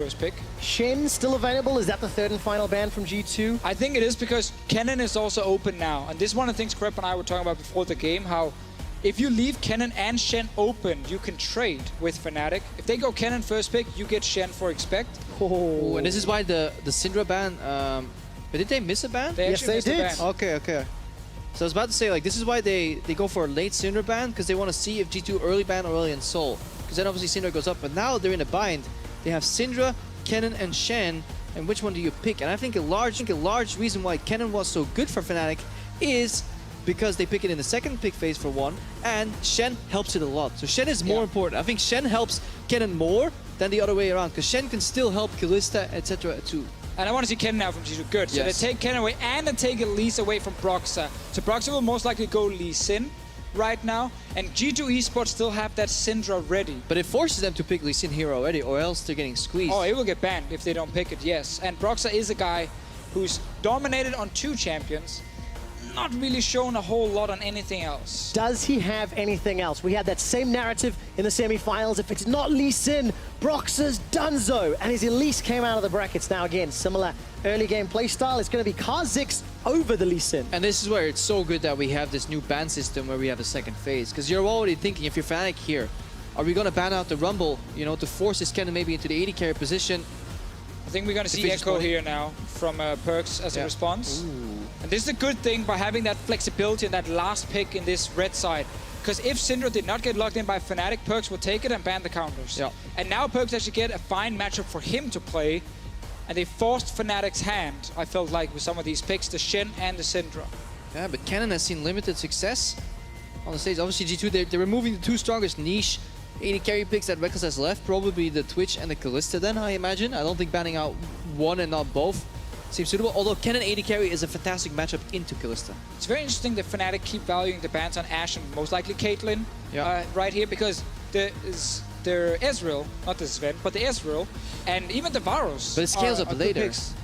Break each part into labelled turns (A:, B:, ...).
A: first pick.
B: Shen still available? Is that the third and final ban from G2?
A: I think it is because Kennen is also open now. And this is one of the things Krepo and I were talking about before the game, how if you leave Kennen and Shen open, you can trade with Fnatic. If they go Kennen first pick, you get Shen for expect.
C: Oh, and this is why the Syndra ban, but did they miss a ban?
B: Yes, they did.
C: Okay. So I was about to say, like, this is why they go for a late Syndra ban, because they want to see if G2 early ban or early in Soul. Because then obviously Syndra goes up, but now they're in a bind. They have Syndra, Kennen, and Shen, and which one do you pick? And I think a large reason why Kennen was so good for Fnatic is because they pick it in the second pick phase for one, and Shen helps it a lot. So Shen is more important. I think Shen helps Kennen more than the other way around, because Shen can still help Kalista, etc. too.
A: And I want to see Kennen now from G2. Good. So they take Kennen away and they take Elise away from Broxah. So Broxah will most likely go Lee Sin right now. And G2 eSports still have that Syndra ready.
C: But it forces them to pick Lee Sin here already, or else they're getting squeezed.
A: Oh, it will get banned if they don't pick it, yes. And Broxah is a guy who's dominated on 2 champions. Not really shown a whole lot on anything else.
B: Does he have anything else? We had that same narrative in the semi-finals. If it's not Lee Sin, Broxah's donezo. And his Elise came out of the brackets now again. Similar early game playstyle. It's going to be Kha'Zix over the Lee Sin.
C: And this is where it's so good that we have this new ban system where we have a second phase. Because you're already thinking, if you're Fnatic here, are we going to ban out the Rumble, you know, to force this Kennen maybe into the AD carry position?
A: I think we're going to see Ekko here now from PerkZ as a response.
C: Ooh.
A: And this is a good thing by having that flexibility and that last pick in this red side. Because if Syndra did not get locked in by Fnatic, PerkZ will take it and ban the counters.
C: Yeah.
A: And now PerkZ actually get a fine matchup for him to play. And they forced Fnatic's hand, I felt like, with some of these picks, the Shen and the Syndra.
C: Yeah, but Kennen has seen limited success on the stage. Obviously G2, they're removing the 2 strongest niche AD carry picks that Rekkles has left. Probably the Twitch and the Kalista then, I imagine. I don't think banning out one and not both seems suitable, although Kennen AD carry is a fantastic matchup into Kalista.
A: It's very interesting that Fnatic keep valuing the bans on Ashe and most likely Caitlyn right here, because their Ezreal, not the Zven, but the Ezreal, and even the Varus.
C: But it scales up later.
A: Picks.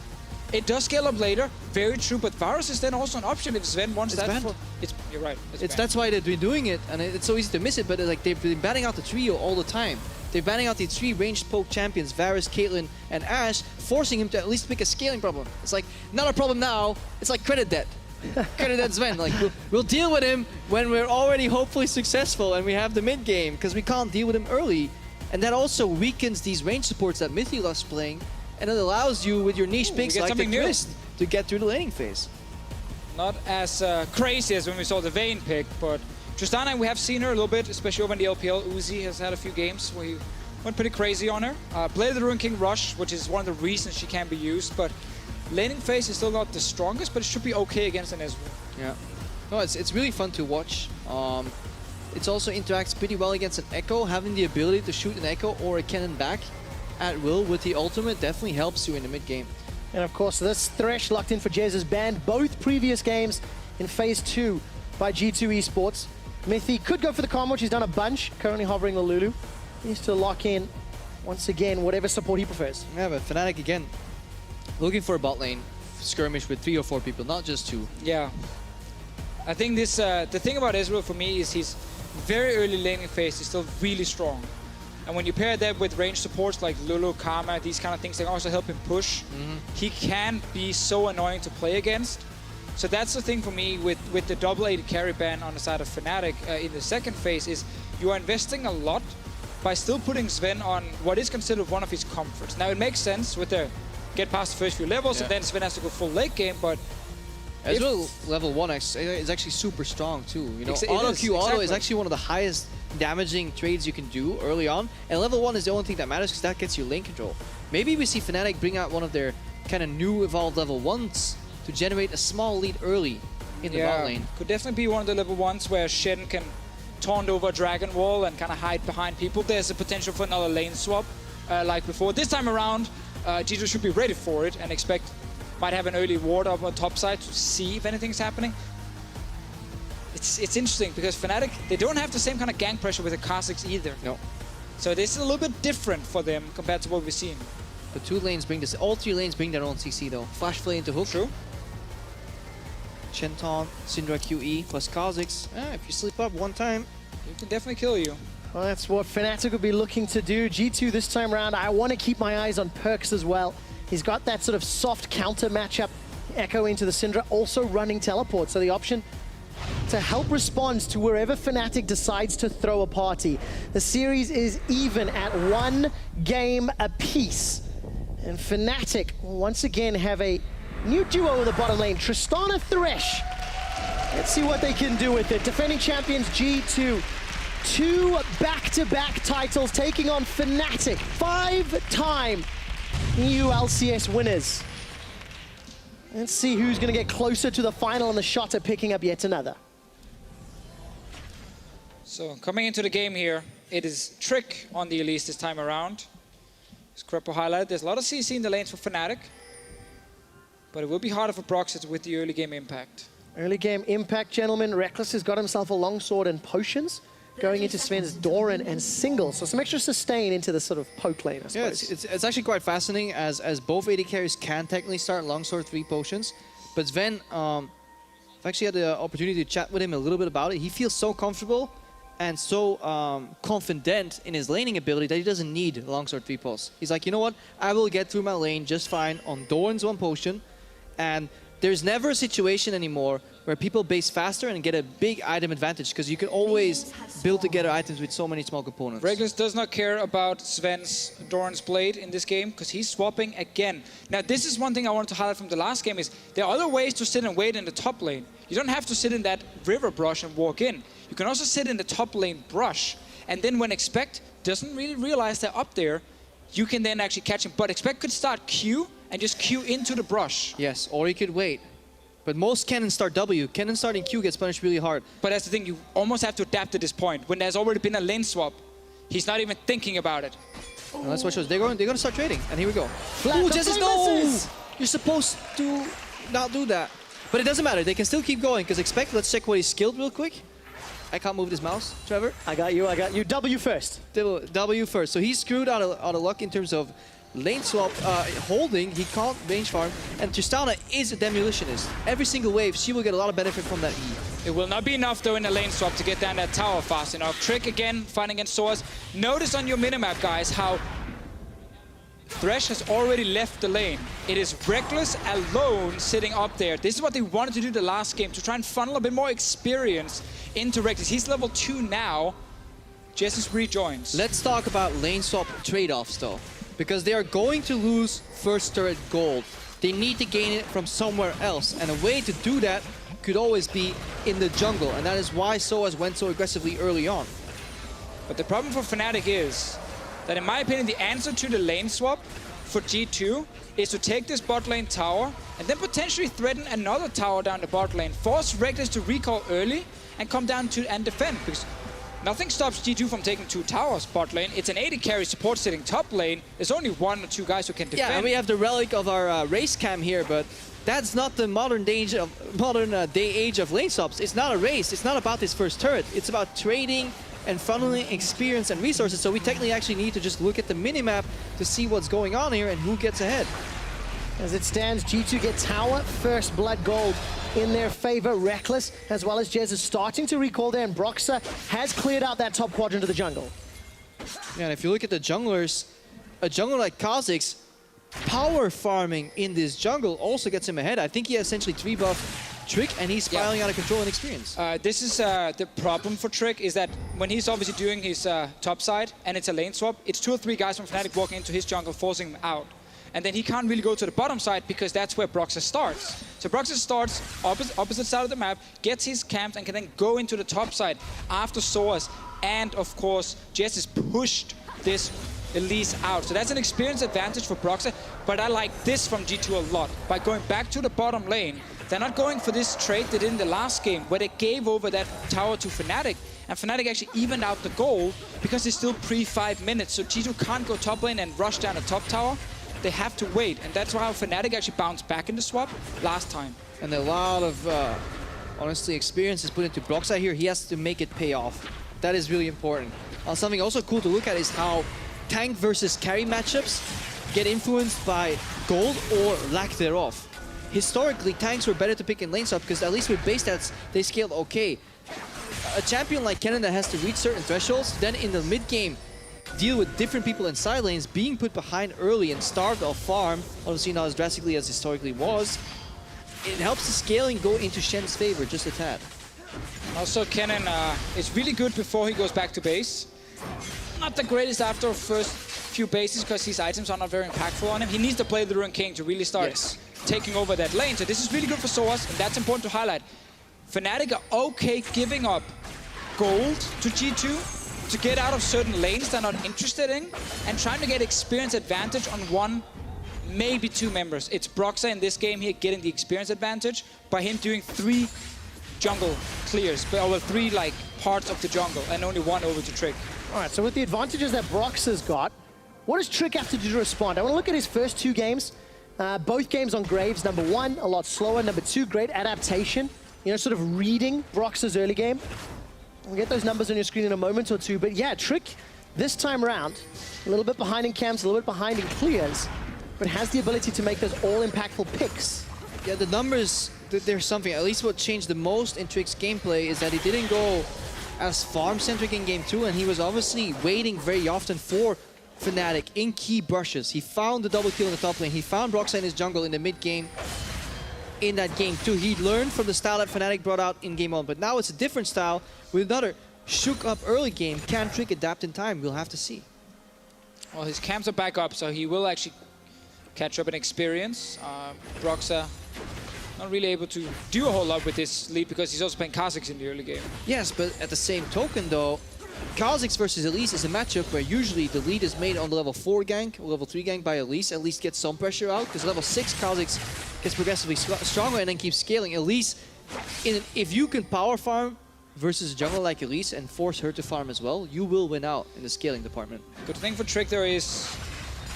A: It does scale up later, very true, but Varus is then also an option if Zven wants
C: it's
A: that.
C: Banned.
A: You're right.
C: That's why they've been doing it, and it's so easy to miss it, but like they've been banning out the trio all the time. They're banning out the 3 ranged poke champions, Varus, Caitlyn, and Ashe, forcing him to at least pick a scaling problem. It's like, not a problem now, it's like credit debt. Credit debt Zven. Like, we'll deal with him when we're already hopefully successful and we have the mid game, because we can't deal with him early. And that also weakens these range supports that Mithy loves playing, and it allows you, with your niche picks like the Twist, to get through the laning phase.
A: Not as crazy as when we saw the Vayne pick, but Tristana, we have seen her a little bit, especially over in the LPL. Uzi has had a few games where he went pretty crazy on her. Played the Ruin King Rush, which is one of the reasons she can be used, but laning phase is still not the strongest, but it should be okay against an Ezreal.
C: Yeah. No, it's really fun to watch. It also interacts pretty well against an Ekko. Having the ability to shoot an Ekko or a Kennen back at will with the ultimate definitely helps you in the mid game.
B: And of course, this Thresh locked in for Jesiz banned both previous games in Phase 2 by G2 eSports. Mithy could go for the combo, which he's done a bunch, currently hovering the Lulu. He needs to lock in, once again, whatever support he prefers.
C: Yeah, but Fnatic, again, looking for a bot lane skirmish with 3 or 4 people, not just 2.
A: Yeah. I think this, the thing about Ezreal for me is his very early laning phase is still really strong. And when you pair that with range supports like Lulu, Karma, these kind of things, they also help him push. He can be so annoying to play against. So that's the thing for me with the double AD carry ban on the side of Fnatic in the second phase is you are investing a lot by still putting Zven on what is considered one of his comforts. Now it makes sense with the get past the first few levels and then Zven has to go full late game, but
C: Ezreal level 1 is actually super strong too. You know, auto Q auto is actually one of the highest damaging trades you can do early on, and level 1 is the only thing that matters because that gets you lane control. Maybe we see Fnatic bring out one of their kind of new evolved level 1s to generate a small lead early in the bot lane.
A: Could definitely be one of the level 1s where Shen can taunt over Dragon Wall and kind of hide behind people. There's a potential for another lane swap like before. This time around, G2 should be ready for it and might have an early ward up on top side to see if anything's happening. It's interesting because Fnatic, they don't have the same kind of gank pressure with the Kha'Zix either.
C: No.
A: So this is a little bit different for them compared to what we've seen.
C: The 2 lanes bring this. All 3 lanes bring their own CC though. Flash play into hook.
A: True.
C: Shen Syndra QE plus Kha'Zix. If you slip up one time,
A: it can definitely kill you.
B: Well, that's what Fnatic will be looking to do. G2 this time around, I want to keep my eyes on PerkZ as well. He's got that sort of soft counter matchup. Ekko into the Syndra, also running teleport. So the option to help respond to wherever Fnatic decides to throw a party. The series is even at 1 game apiece. And Fnatic once again have a new duo in the bottom lane, Tristana Thresh. Let's see what they can do with it. Defending champions G2. 2 back-to-back titles taking on Fnatic. 5-time EU LCS winners. Let's see who's going to get closer to the final and the shot at picking up yet another.
A: So coming into the game here, it is Trick on the Elise this time around. As Krepo highlighted, there's a lot of CC in the lanes for Fnatic. But it will be harder for Broxah with the early game impact.
B: Early game impact, gentlemen. Rekkles has got himself a longsword and potions. Going into Sven's Doran and Single. So some extra sustain into the sort of poke lane, I suppose.
C: Yeah, it's actually quite fascinating as both AD carries can technically start longsword 3 potions. But Zven, I've actually had the opportunity to chat with him a little bit about it. He feels so comfortable and so confident in his laning ability that he doesn't need longsword 3 pulse. He's like, you know what? I will get through my lane just fine on Doran's 1 potion. And there's never a situation anymore where people base faster and get a big item advantage, because you can always build together items with so many small components.
A: Rekkles does not care about Sven's Doran's Blade in this game, because he's swapping again. Now, this is one thing I wanted to highlight from the last game, is there are other ways to sit and wait in the top lane. You don't have to sit in that river brush and walk in. You can also sit in the top lane brush, and then when Expect doesn't really realize they're up there, you can then actually catch him. But Expect could start Q and just Q into the brush.
C: Yes, or he could wait. But most Kennen start W. Kennen starting Q gets punished really hard.
A: But that's the thing, you almost have to adapt to this point. When there's already been a lane swap, he's not even thinking about it.
C: And that's what shows. They're going to start trading. And here we go.
B: Ooh,
C: Jesiz, no! You're supposed to not do that. But it doesn't matter. They can still keep going. Because Expect, let's check what he's skilled real quick. I can't move this mouse, Trevor.
B: I got you, I got you. W first.
C: W first. So he's screwed out of luck in terms of lane swap, holding, he can't range farm, and Tristana is a demolitionist. Every single wave, she will get a lot of benefit from that E.
A: It will not be enough though in a lane swap to get down that tower fast enough. Trick again, fighting against sOAZ. Notice on your minimap, guys, how Thresh has already left the lane. It is Rekkles alone sitting up there. This is what they wanted to do the last game, to try and funnel a bit more experience into Rekkles. He's level 2 now. Jesiz rejoins.
C: Let's talk about lane swap trade-offs though, because they are going to lose first turret gold. They need to gain it from somewhere else, and a way to do that could always be in the jungle, and that is why sOAZ went so aggressively early on.
A: But the problem for Fnatic is that, in my opinion, the answer to the lane swap for G2 is to take this bot lane tower and then potentially threaten another tower down the bot lane, force Rekkles to recall early and come down to and defend, because nothing stops G2 from taking 2 towers bot lane. It's an AD carry support sitting top lane. There's only 1 or 2 guys who can defend.
C: Yeah, and we have the relic of our race cam here, but that's not the modern day age of lane swaps. It's not a race. It's not about this first turret. It's about trading and funneling experience and resources. So we technically actually need to just look at the minimap to see what's going on here and who gets ahead.
B: As it stands, G2 get tower, first blood gold in their favor. Rekkles, as well as Jesiz, starting to recall there, and Broxah has cleared out that top quadrant of the jungle.
C: Yeah, and if you look at the junglers, a jungler like Kha'Zix, power farming in this jungle also gets him ahead. I think he has essentially 3-buff Trick, and he's spiraling out of control and experience.
A: This is the problem for Trick, is that when he's obviously doing his top side and it's a lane swap, it's 2 or 3 guys from Fnatic walking into his jungle, forcing him out. And then he can't really go to the bottom side because that's where Broxah starts. So Broxah starts opposite side of the map, gets his camps, and can then go into the top side after sOAZ. And of course, Jesiz pushed this Elise out. So that's an experience advantage for Broxah. But I like this from G2 a lot. By going back to the bottom lane, they're not going for this trade they did in the last game, where they gave over that tower to Fnatic. And Fnatic actually evened out the goal because it's still pre-5 minutes. So G2 can't go top lane and rush down the top tower. They have to wait, and that's how Fnatic actually bounced back in the swap last time.
C: And a lot of, honestly, experience is put into Broxah here. He has to make it pay off. That is really important. Something also cool to look at is how tank versus carry matchups get influenced by gold or lack thereof. Historically, tanks were better to pick in lane swap because at least with base stats, they scaled okay. a champion like Kennen that has to reach certain thresholds, then in the mid game, deal with different people in side lanes, being put behind early and starved off farm, obviously not as drastically as historically was, it helps the scaling go into Shen's favor just a tad.
A: Also, Kennen is really good before he goes back to base. Not the greatest after first few bases because his items are not very impactful on him. He needs to play the Ruin King to really start taking over that lane. So this is really good for sOAZ, and that's important to highlight. Fnatic are okay giving up gold to G2 to get out of certain lanes they're not interested in and trying to get experience advantage on one, maybe two members. It's Broxah in this game here getting the experience advantage by him doing 3 jungle clears, but over 3 like parts of the jungle and only 1 over to Trick.
B: All right, so with the advantages that Broxah's got, what does Trick have to do to respond? I want to look at his first 2 games. Both games on Graves. Number 1, a lot slower. Number 2, great adaptation. You know, sort of reading Broxah's early game. We'll get those numbers on your screen in a moment or two. But yeah, Trick, this time around, a little bit behind in camps, a little bit behind in clears, but has the ability to make those all-impactful picks.
C: Yeah, the numbers, there's something. At least what changed the most in Trick's gameplay is that he didn't go as farm-centric in Game 2, and he was obviously waiting very often for Fnatic in key brushes. He found the double kill in the top lane. He found Broxah in his jungle in the mid game in that Game 2. He learned from the style that Fnatic brought out in Game 1, but now it's a different style with another shook-up early game. Can Trick adapt in time? We'll have to see.
A: Well, his camps are back up, so he will actually catch up in experience. Broxah not really able to do a whole lot with this lead because he's also playing Kha'Zix in the early game.
C: Yes, but at the same token though, Kha'Zix versus Elise is a matchup where usually the lead is made on the level 4 gank or level 3 gank by Elise. Elise gets some pressure out because level 6 Kha'Zix gets progressively stronger and then keeps scaling. Elise, if you can power farm versus a jungle like Elise and force her to farm as well, you will win out in the scaling department.
A: Good thing for Trick there is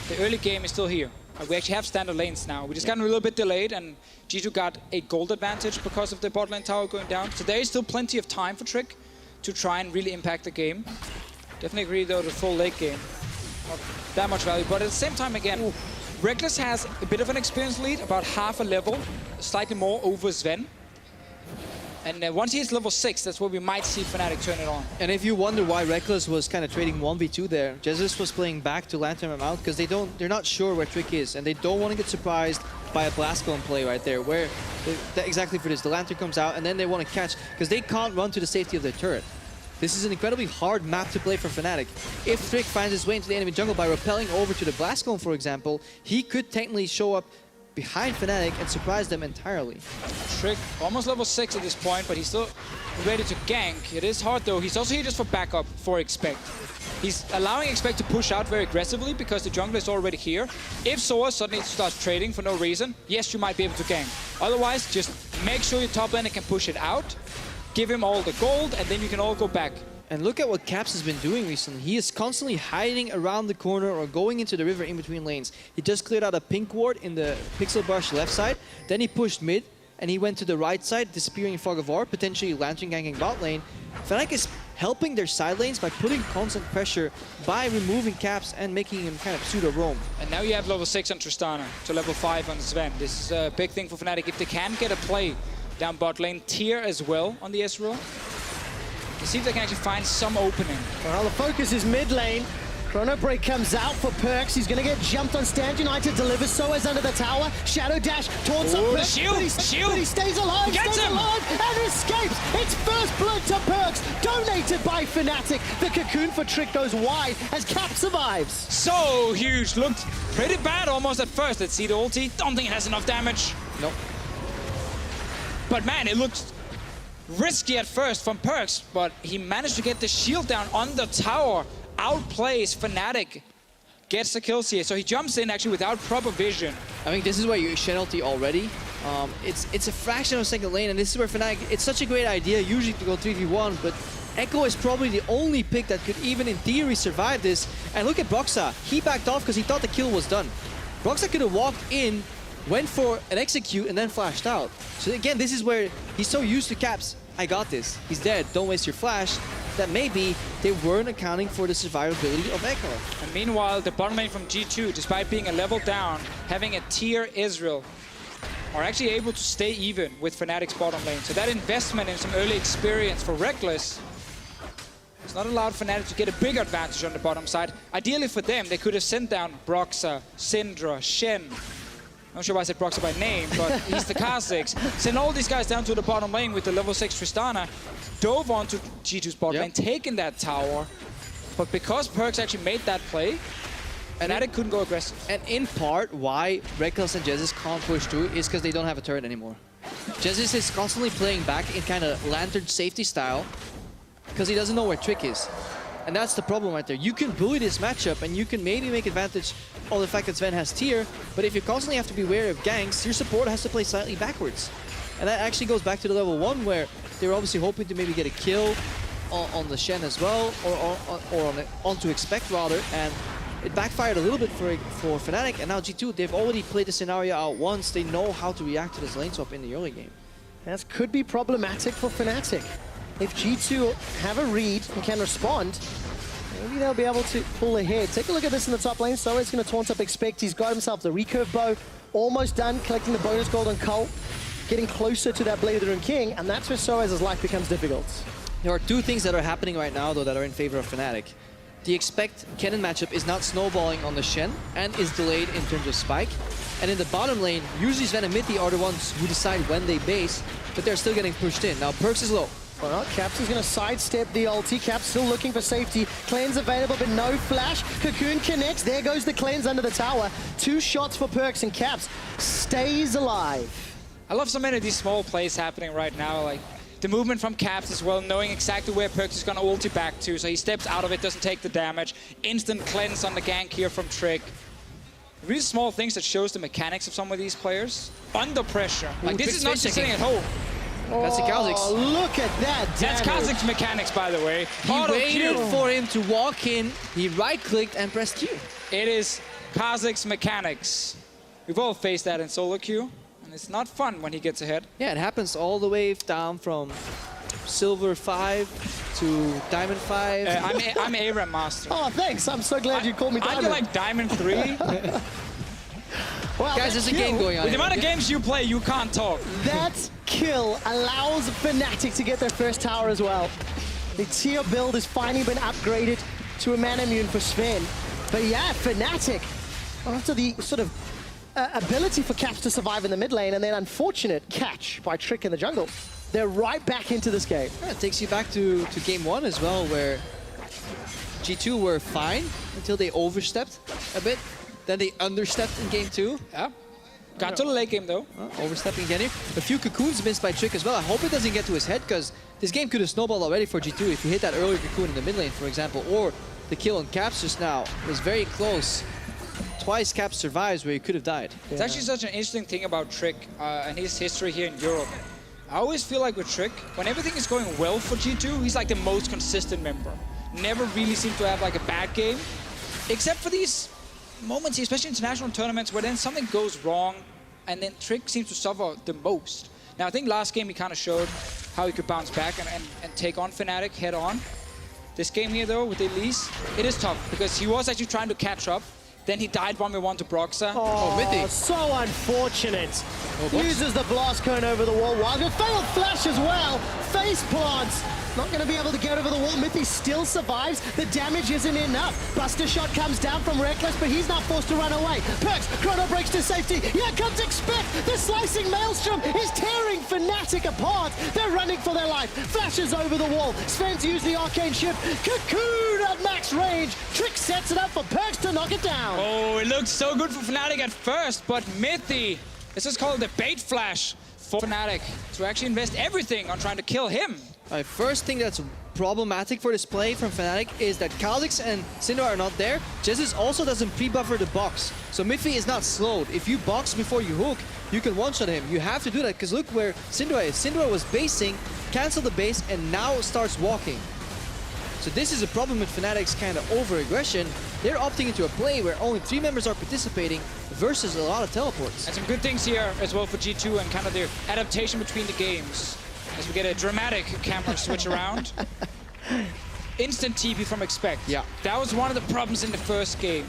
A: the early game is still here. We actually have standard lanes now. We just got a little bit delayed and G2 got a gold advantage because of the bot lane tower going down. So there is still plenty of time for Trick to try and really impact the game. Definitely agree though, the full late game, not that much value. But at the same time again, Rekkles has a bit of an experience lead, about half a level, slightly more over Zven. And once he hits level 6, that's where we might see Fnatic turn it on.
C: And if you wonder why Rekkles was kind of trading 1v2 there, Jesiz was playing back to lantern him out because they're not sure where Trick is and they don't want to get surprised by a blast cone play right there where exactly for this, the lantern comes out and then they want to catch because they can't run to the safety of their turret. This is an incredibly hard map to play for Fnatic. If Trick finds his way into the enemy jungle by rappelling over to the blast cone, for example, he could technically show up behind Fnatic and surprise them entirely.
A: Trick almost level 6 at this point, but he's still ready to gank. It is hard though. He's also here just for backup for Expect. He's allowing Expect to push out very aggressively because the jungler is already here. If sOAZ suddenly starts trading for no reason, yes, you might be able to gank. Otherwise, just make sure your top laner can push it out, give him all the gold, and then you can all go back.
C: And look at what Caps has been doing recently. He is constantly hiding around the corner or going into the river in between lanes. He just cleared out a pink ward in the Pixel Brush left side. Then he pushed mid and he went to the right side, disappearing in Fog of War, potentially lantern ganking bot lane. Fnatic is helping their side lanes by putting constant pressure by removing Caps and making him kind of pseudo-roam.
A: And now you have level 6 on Tristana to level 5 on Zven. This is a big thing for Fnatic. If they can get a play down bot lane, tier as well on the Ezreal, it seems they can actually find some opening.
B: Well, the focus is mid lane. Chrono Break comes out for PerkZ. He's going to get jumped on Stand United, delivers sOAZ under the tower. Shadow Dash taunts up PerkZ,
A: shield,
B: but he stays alive, and escapes. It's first blood to PerkZ, donated by Fnatic. The cocoon for Trick goes wide as Cap survives.
A: So huge, looked pretty bad almost at first. Let's see the ulti. Don't think it has enough damage.
C: Nope.
A: But man, it looked risky at first from PerkZ, but he managed to get the shield down on the tower. Outplays Fnatic, gets the kills here. So he jumps in actually without proper vision.
C: I think this is where you Shen ulti already. It's a fraction of a second lane, and this is where Fnatic, it's such a great idea usually to go 3v1, but Ekko is probably the only pick that could even in theory survive this. And look at Broxah. He backed off because he thought the kill was done. Broxah could have walked in, went for an execute, and then flashed out. So again, this is where he's so used to Caps. I got this. He's dead. Don't waste your flash. That maybe they weren't accounting for the survivability of Ekko.
A: And meanwhile, the bottom lane from G2, despite being a level down, having a tier Ezreal, are actually able to stay even with Fnatic's bottom lane. So that investment in some early experience for Rekkles It's not allowed Fnatic to get a big advantage on the bottom side. Ideally for them, they could have sent down Broxah, Syndra, Shen. I'm not sure why I said Broxah by name, but he's the Kha'Zix. Send all these guys down to the bottom lane with the level 6 Tristana. Dove onto G2's bot lane, taking that tower. But because PerkZ actually made that play, Fnatic couldn't go aggressive.
C: And in part, why Rekkles and Jesiz can't push through is because they don't have a turret anymore. Jesiz is constantly playing back in kind of lantern safety style because he doesn't know where Trick is. And that's the problem right there. You can bully this matchup and you can maybe make advantage of the fact that Zven has tier, but if you constantly have to be wary of ganks, your support has to play slightly backwards. And that actually goes back to the level 1 where they're obviously hoping to maybe get a kill on the Shen as well, or onto Expect rather, and it backfired a little bit for Fnatic, and now G2, they've already played the scenario out once. They know how to react to this lane swap in the early game.
B: That could be problematic for Fnatic. If G2 have a read and can respond, maybe they'll be able to pull ahead. Take a look at this in the top lane. sOAZ going to taunt up Expect. He's got himself the recurve bow. Almost done collecting the bonus gold on Cole. Getting closer to that Blade of the Rune King, and that's where sOAZ's life becomes difficult.
C: There are two things that are happening right now, though, that are in favor of Fnatic. The Expect Kennen matchup is not snowballing on the Shen and is delayed in terms of spike. And in the bottom lane, usually Zven and Mithy are the ones who decide when they base, but they're still getting pushed in. Now, PerkZ is low.
B: Well, Caps is going to sidestep the ulti. Caps still looking for safety. Cleanse available, but no flash. Cocoon connects. There goes the cleanse under the tower. 2 shots for PerkZ, and Caps stays alive.
A: I love so many of these small plays happening right now. Like the movement from Caps as well, knowing exactly where PerkZ is going to ulti back to. So he steps out of it, doesn't take the damage. Instant cleanse on the gank here from Trick. Really small things that shows the mechanics of some of these players. Under pressure. Like this is not just sitting at home.
C: That's the Kha'Zix.
B: Oh, look at that damage.
A: That's Kha'Zix mechanics, by the way.
C: He waited for him to walk in, he right-clicked and pressed Q.
A: It is Kha'Zix mechanics. We've all faced that in solo queue, and it's not fun when he gets ahead.
C: Yeah, it happens all the way down from Silver 5 to Diamond 5.
A: I'm ARAM Master.
B: Oh, thanks. I'm so glad you called me Diamond.
A: I feel like Diamond 3.
B: Well,
C: guys, there's a game going on.
A: With the amount of games you play, you can't talk.
B: That kill allows Fnatic to get their first tower as well. The tier build has finally been upgraded to a man immune for Sven. But yeah, Fnatic, after the sort of ability for Caps to survive in the mid lane and then unfortunate catch by Trick in the jungle, they're right back into this game.
C: Yeah, it takes you back to game 1 as well, where G2 were fine until they overstepped a bit. Then they understepped in game 2.
A: Yeah. Got to the late game though.
C: Overstepping again here. A few cocoons missed by Trick as well. I hope it doesn't get to his head, because this game could have snowballed already for G2 if he hit that earlier cocoon in the mid lane, for example, or the kill on Caps just now was very close. Twice Caps survives where he could have died.
A: Yeah. It's actually such an interesting thing about Trick and his history here in Europe. I always feel like with Trick, when everything is going well for G2, he's like the most consistent member. Never really seems to have like a bad game, except for these moments, especially in international tournaments, where then something goes wrong and then Trick seems to suffer the most. Now, I think last game he kind of showed how he could bounce back and take on Fnatic head on. This game here, though, with Elise, it is tough because he was actually trying to catch up. Then he died 1v1 to Broxah.
B: Oh,
C: Mithy.
B: So unfortunate. Uses the blast cone over the wall. Wild failed flash as well. Face plants. Not going to be able to get over the wall. Mithy still survives. The damage isn't enough. Buster shot comes down from Rekkles, but he's not forced to run away. PerkZ, chrono breaks to safety. Here comes Expect. The slicing maelstrom is tearing Fnatic apart. They're running for their life. Flashes over the wall. Sven's used the arcane shift. Cocoon at max range. Trick sets it up for PerkZ to knock it down.
A: Oh, it looks so good for Fnatic at first, but Mithy, this is called the bait flash for Fnatic to actually invest everything on trying to kill him.
C: My first thing that's problematic for this play from Fnatic is that Kha'Zix and Syndra are not there. Jesiz also doesn't pre-buffer the box, so Mithy is not slowed. If you box before you hook, you can one-shot him. You have to do that, because look where Syndra is. Syndra was basing, canceled the base, and now starts walking. So this is a problem with Fnatic's kind of over-aggression. They're opting into a play where only 3 members are participating versus a lot of teleports.
A: And some good things here as well for G2 and kind of their adaptation between the games. As we get a dramatic camera switch around. Instant TP from Expect.
C: Yeah.
A: That was one of the problems in the first game.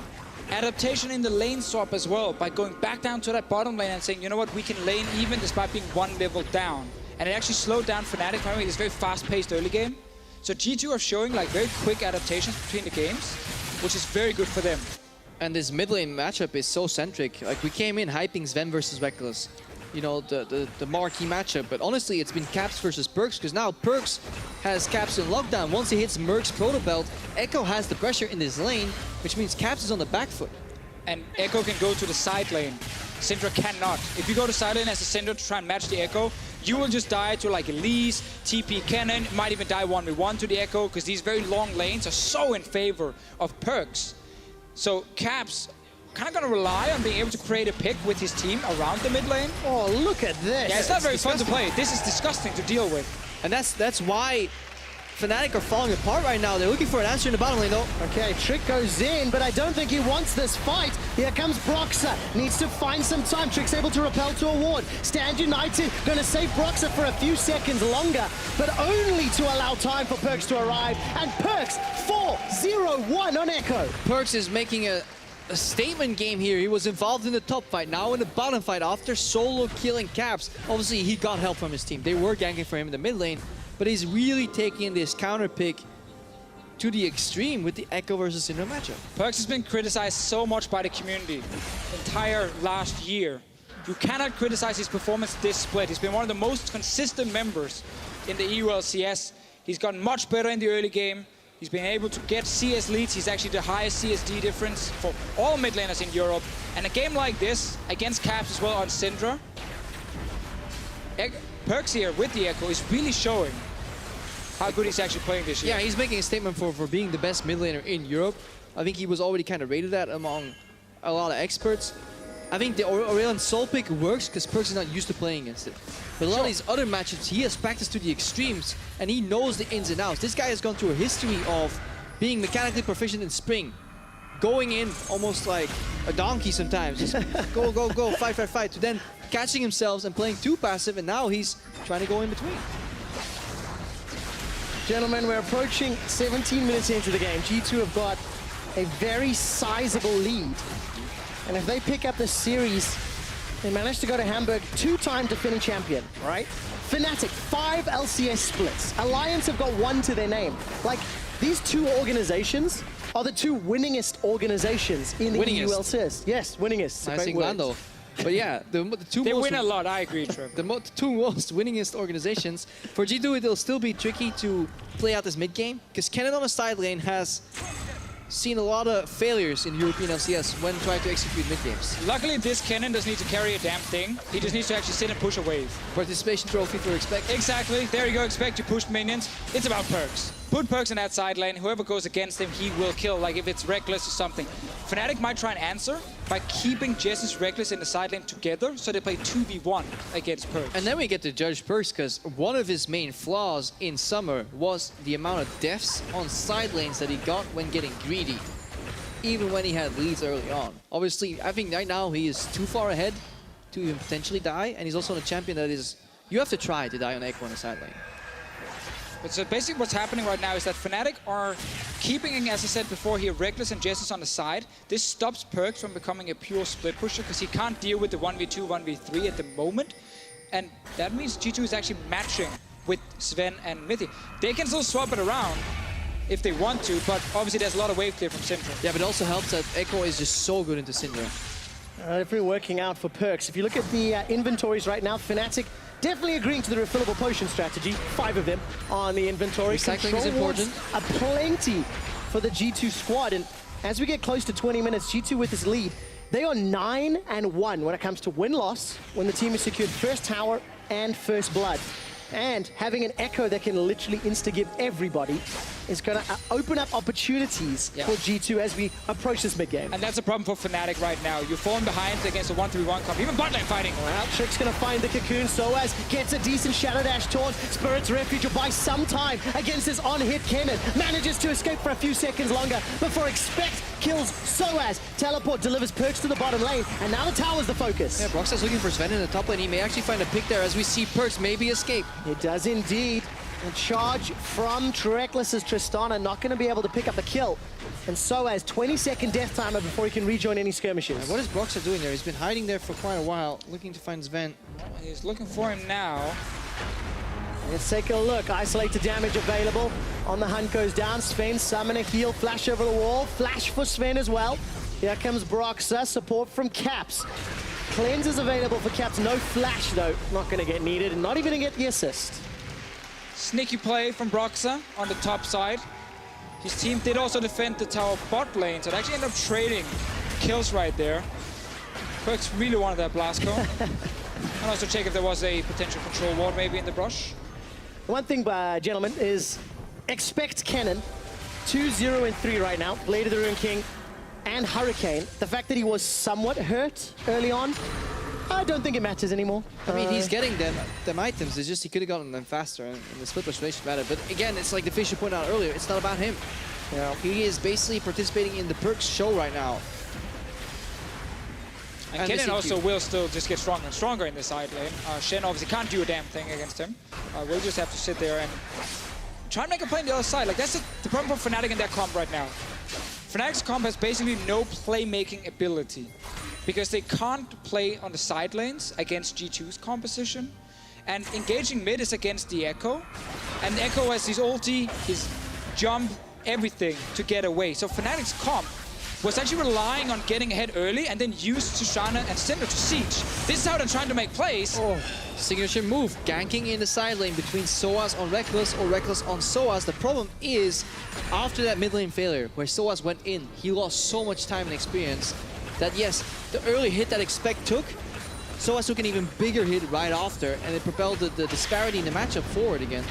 A: Adaptation in the lane swap as well, by going back down to that bottom lane and saying, you know what, we can lane even despite being 1 level down. And it actually slowed down Fnatic. Remember, this very fast-paced early game. So G2 are showing like very quick adaptations between the games, which is very good for them.
C: And this mid lane matchup is so centric. Like, we came in hyping Zven versus Rekkles. You know, the marquee matchup. But honestly, it's been Caps versus PerkZ, because now PerkZ has Caps in lockdown. Once he hits Merc's proto belt, Ekko has the pressure in this lane, which means Caps is on the back foot.
A: And Ekko can go to the side lane. Syndra cannot. If you go to side lane as a Syndra to try and match the Ekko, you will just die to like Elise, TP Kennen, might even die 1v1 to the Ekko, because these very long lanes are so in favor of PerkZ. So Caps kind of going to rely on being able to create a pick with his team around the mid lane.
B: Oh, look at this.
A: Yeah, it's not very fun to play. This is disgusting to deal with.
C: And that's why Fnatic are falling apart right now. They're looking for an answer in the bottom lane, though.
B: Okay, Trick goes in, but I don't think he wants this fight. Here comes Broxah. Needs to find some time. Trick's able to repel to a ward. Stand United, gonna save Broxah for a few seconds longer, but only to allow time for PerkZ to arrive. And PerkZ 4-0-1 on Ekko.
C: PerkZ is making a statement game here. He was involved in the top fight, now in the bottom fight after solo killing Caps. Obviously, he got help from his team. They were ganking for him in the mid lane, but he's really taking this counter pick to the extreme with the Ekko versus Syndra matchup.
A: PerkZ has been criticized so much by the community entire last year. You cannot criticize his performance this split. He's been one of the most consistent members in the EU LCS. He's gotten much better in the early game. He's been able to get CS leads. He's actually the highest CSD difference for all mid laners in Europe. And a game like this, against Caps as well on Syndra, PerkZ here with the Ekko is really showing how good he's actually playing this year.
C: Yeah, he's making a statement for being the best mid laner in Europe. I think he was already kind of rated that among a lot of experts. I think the Aurelion Soul pick works because PerkZ is not used to playing against it. But a lot of these other matchups, he has practiced to the extremes and he knows the ins and outs. This guy has gone through a history of being mechanically proficient in Spring, going in almost like a donkey sometimes. Just go, go, go, fight, fight, fight, to then catching himself and playing too passive, and now he's trying to go in between.
B: Gentlemen, we're approaching 17 minutes into the game. G2 have got a very sizable lead. And if they pick up the series, they manage to go to Hamburg, two-time defending champion, right? Fnatic, 5 LCS splits. Alliance have got 1 to their name. Like, these two organizations are the 2 winningest organizations in the EU LCS. Yes, winningest.
C: Nice England, though. But yeah, the two
A: they
C: most
A: win a lot, I agree, Trev.
C: the 2 most winningest organizations. For G2, it'll still be tricky to play out this mid game, because Kennen on the side lane has seen a lot of failures in European LCS when trying to execute mid games.
A: Luckily, this Kennen doesn't need to carry a damn thing. He just needs to actually sit and push a wave.
C: Participation trophy for expect.
A: Exactly. There you go. Expect you push minions. It's about PerkZ. Put PerkZ in that side lane. Whoever goes against him, he will kill. Like if it's Rekkles or something. Fnatic might try and answer by keeping Jesiz Rekkles in the side lane together, so they play 2v1 against PerkZ.
C: And then we get to judge PerkZ, because one of his main flaws in summer was the amount of deaths on side lanes that he got when getting greedy, even when he had leads early on. Obviously, I think right now he is too far ahead to even potentially die, and he's also on a champion that is, you have to try to die on Ekko on the side lane.
A: But so basically what's happening right now is that Fnatic are keeping, as I said before here, Rekkles and Jesiz on the side. This stops PerkZ from becoming a pure split pusher because he can't deal with the 1v2, 1v3 at the moment. And that means G2 is actually matching with Zven and Mithy. They can still swap it around if they want to, but obviously there's a lot of wave clear from Syndra.
C: Yeah, but it also helps that Ekko is just so good into Syndra.
B: Everything working out for PerkZ. If you look at the inventories right now, Fnatic definitely agreeing to the refillable potion strategy. 5 of them on the inventory.
C: Recycling is important.
B: A plenty for the G2 squad. And as we get close to 20 minutes, G2 with this lead, they are 9-1 when it comes to win-loss, when the team has secured first tower and first blood. And having an Ekko that can literally insta-give everybody is going to open up opportunities for G2 as we approach this mid-game.
A: And that's a problem for Fnatic right now. You're falling behind against a 1-3-1 comp, even bot lane fighting.
B: Well, Trick's going to find the cocoon. sOAZ gets a decent Shadow Dash taunt. Spirit's Refuge will buy some time against this on-hit Kennen. Manages to escape for a few seconds longer before Expect kills sOAZ. Teleport delivers PerkZ to the bottom lane, and now the tower's the focus.
C: Yeah, Broxah's looking for Zven in the top lane. He may actually find a pick there as we see PerkZ maybe escape.
B: It does indeed. A charge from Rekkles' Tristana, not going to be able to pick up the kill. And sOAZ, 20-second death timer before he can rejoin any skirmishes.
C: And what is Broxah doing there? He's been hiding there for quite a while, looking to find Zven.
A: He's looking for him now.
B: Let's take a look. Isolated damage available. On the hunt goes down. Sven, summon a heal, flash over the wall. Flash for Sven as well. Here comes Broxah, support from Caps. Cleanse is available for Caps. No flash though. Not going to get needed, and not even going to get the assist.
A: Sneaky play from Broxah on the top side. His team did also defend the tower bot lane, so they actually ended up trading kills right there. PerkZ really wanted that blast cone. And also check if there was a potential control ward maybe in the brush.
B: One thing, gentlemen, is expect Kennen 2-0 and 3 right now. Blade of the Ruin King and Hurricane. The fact that he was somewhat hurt early on, I don't think it matters anymore.
C: I mean, he's getting them items. It's just he could have gotten them faster, and the split push matter. But again, it's like Deficio pointed out earlier. It's not about him.
B: Yeah.
C: He is basically participating in the PerkZ show right now.
A: And Kennen also will still just get stronger and stronger in the side lane. Shen obviously can't do a damn thing against him. We'll just have to sit there and try and make a play on the other side. Like, that's the problem for Fnatic in their comp right now. Fnatic's comp has basically no playmaking ability because they can't play on the side lanes against G2's composition. And engaging mid is against the Ekko. And Ekko has his ulti, his jump, everything to get away. So Fnatic's comp was actually relying on getting ahead early and then used Tristana and Syndra to siege. This is how they're trying to make plays.
C: Oh, signature move, ganking in the side lane between sOAZ on Rekkles or Rekkles on sOAZ. The problem is, after that mid lane failure, where sOAZ went in, he lost so much time and experience that yes, the early hit that Expect took, sOAZ took an even bigger hit right after, and it propelled the disparity in the matchup forward again.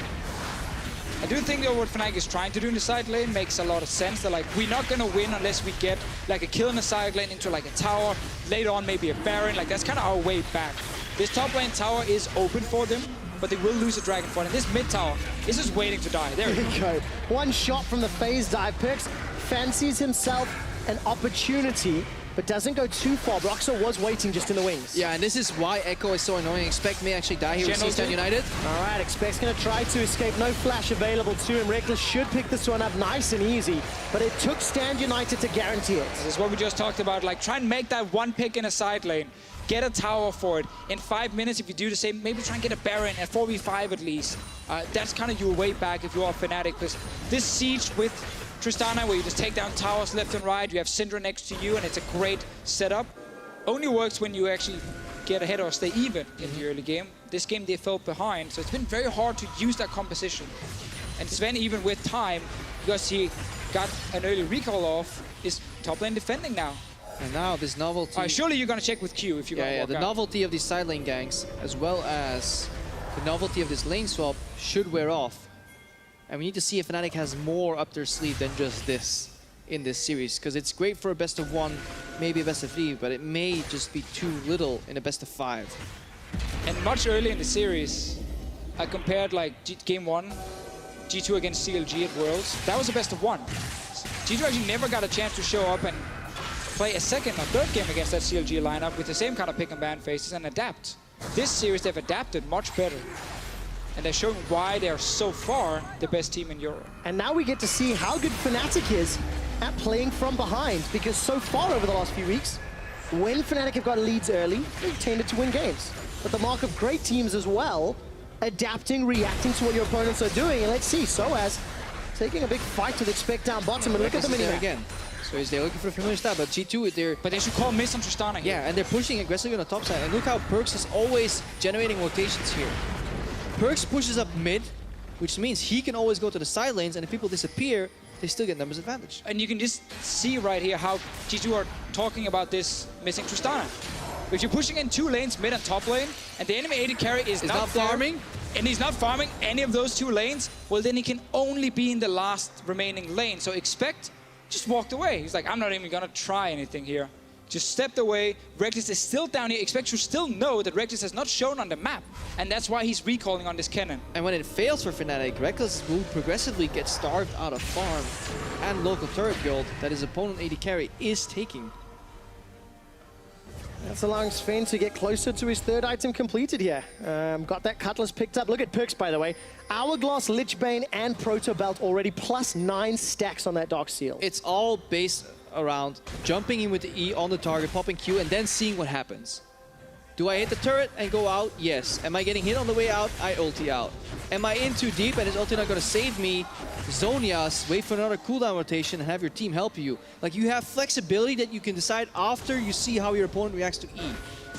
A: I do think that what Fnatic is trying to do in the side lane makes a lot of sense. They're like, we're not gonna win unless we get like a kill in the side lane into like a tower, later on maybe a Baron. Like, that's kind of our way back. This top lane tower is open for them, but they will lose a dragon fight. And this mid tower is just waiting to die. There we go.
B: One shot from the phase dive. PerkZ fancies himself an opportunity, but doesn't go too far. Broxah was waiting just in the wings.
C: Yeah, and this is why Ekko is so annoying. Expect may actually die here with C-Stand United.
B: All right, Expect's going to try to escape. No flash available to him. Rekkles should pick this one up nice and easy, but it took Stand United to guarantee it.
A: This is what we just talked about. Like, try and make that one pick in a side lane. Get a tower for it. In 5 minutes, if you do the same, maybe try and get a Baron at 4v5 at least. That's kind of your way back if you are Fnatic, because this siege with Tristana, where you just take down towers left and right, you have Syndra next to you, and it's a great setup. Only works when you actually get ahead or stay even in the early game. This game they fell behind, so it's been very hard to use that composition. And Zven, even with time, because he got an early recall off, is top lane defending now.
C: And now this novelty...
A: surely you're gonna check with Q if you're gonna walk
C: the
A: out.
C: novelty of these side lane ganks, as well as the novelty of this lane swap, should wear off. And we need to see if Fnatic has more up their sleeve than just this in this series. Because it's great for a best of 1, maybe a best of 3, but it may just be too little in a best of 5.
A: And much earlier in the series, I compared like Game 1, G2 against CLG at Worlds. That was a best of 1. G2 actually never got a chance to show up and play a second or third game against that CLG lineup with the same kind of pick and ban phases and adapt. This series, they've adapted much better. And they're showing why they're so far the best team in Europe.
B: And now we get to see how good Fnatic is at playing from behind, because so far over the last few weeks, when Fnatic have got leads early, they've tended to win games. But the mark of great teams as well, adapting, reacting to what your opponents are doing. And let's see, sOAZ taking a big fight to the Expect down bottom, and look at the mini
C: again. So they're looking for a familiar stab, but G2,
A: But they should call miss on Tristana here.
C: Yeah, and they're pushing aggressively on the top side. And look how PerkZ is always generating rotations here. PerkZ pushes up mid, which means he can always go to the side lanes, and if people disappear, they still get numbers advantage.
A: And you can just see right here how G2 are talking about this missing Tristana. If you're pushing in 2 lanes, mid and top lane, and the enemy AD carry is not
C: farming,
A: and he's not farming any of those 2 lanes, well then he can only be in the last remaining lane. So Expect just walked away. He's like, I'm not even gonna try anything here. Just stepped away. Rekkles is still down here. Expect to still know that Rekkles has not shown on the map. And that's why he's recalling on this Kennen.
C: And when it fails for Fnatic, Rekkles will progressively get starved out of farm and local turret gold that his opponent AD carry is taking.
B: That's allowing Sven to get closer to his 3rd item completed here. Got that Cutlass picked up. Look at PerkZ, by the way. Hourglass, Lichbane, and Proto Belt already +9 stacks on that Dark Seal.
C: It's all based around jumping in with the E on the target, popping Q, and then seeing what happens. Do I hit the turret and go out? Yes. Am I getting hit on the way out? I ulti out. Am I in too deep and is ulti not going to save me? Zonias, wait for another cooldown rotation and have your team help you. Like, you have flexibility that you can decide after you see how your opponent reacts to E.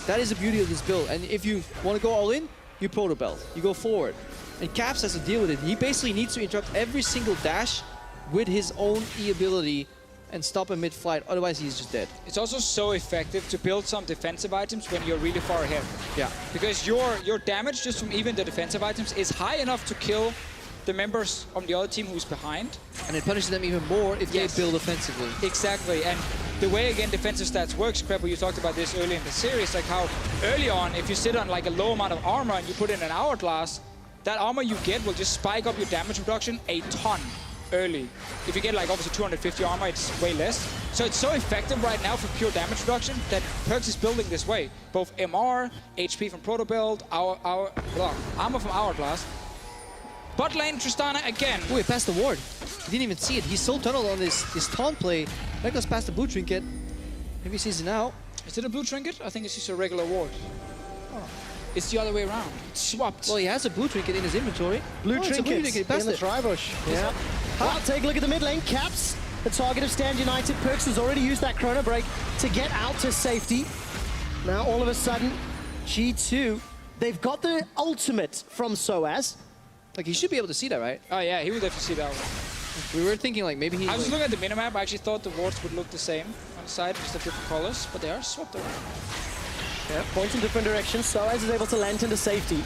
C: That is the beauty of this build. And if you want to go all in, you proto belt. You go forward. And Caps has to deal with it. He basically needs to interrupt every single dash with his own E ability and stop him mid-flight, otherwise he's just dead.
A: It's also so effective to build some defensive items when you're really far ahead.
C: Yeah.
A: Because your damage just from even the defensive items is high enough to kill the members on the other team who's behind.
C: And it punishes them even more if they build offensively.
A: Exactly, and the way, again, defensive stats works, Krepo, you talked about this earlier in the series, like how early on, if you sit on like a low amount of armor and you put in an hourglass, that armor you get will just spike up your damage reduction a ton early. If you get like obviously 250 armor, it's way less. So it's so effective right now for pure damage reduction that PerkZ is building this way. Both MR, HP from Proto Build, armor from Hourglass. Bot lane, Tristana again.
C: Oh, he passed the ward. He didn't even see it. He's so tunneled on this taunt play. Rekkles passed the blue trinket. Maybe he sees it now.
A: Is it a blue trinket? I think it's just a regular ward. Oh. It's the other way around. It's swapped.
C: Well, he has a blue trinket in his inventory.
B: Blue trinket
C: He passed
B: in the
C: it.
B: Tribush. Yeah. Well, take a look at the mid lane. Caps, the target of Stand United. PerkZ has already used that chrono break to get out to safety. Now, all of a sudden, G2, they've got the ultimate from sOAZ.
C: Like, he should be able to see that, right?
A: Oh yeah, he would definitely see that one.
C: We were thinking like maybe he...
A: I was looking at the minimap. I actually thought the wards would look the same on the side, just have different colors, but they are swapped around.
B: Yeah, points in different directions. sOAZ is able to land into safety.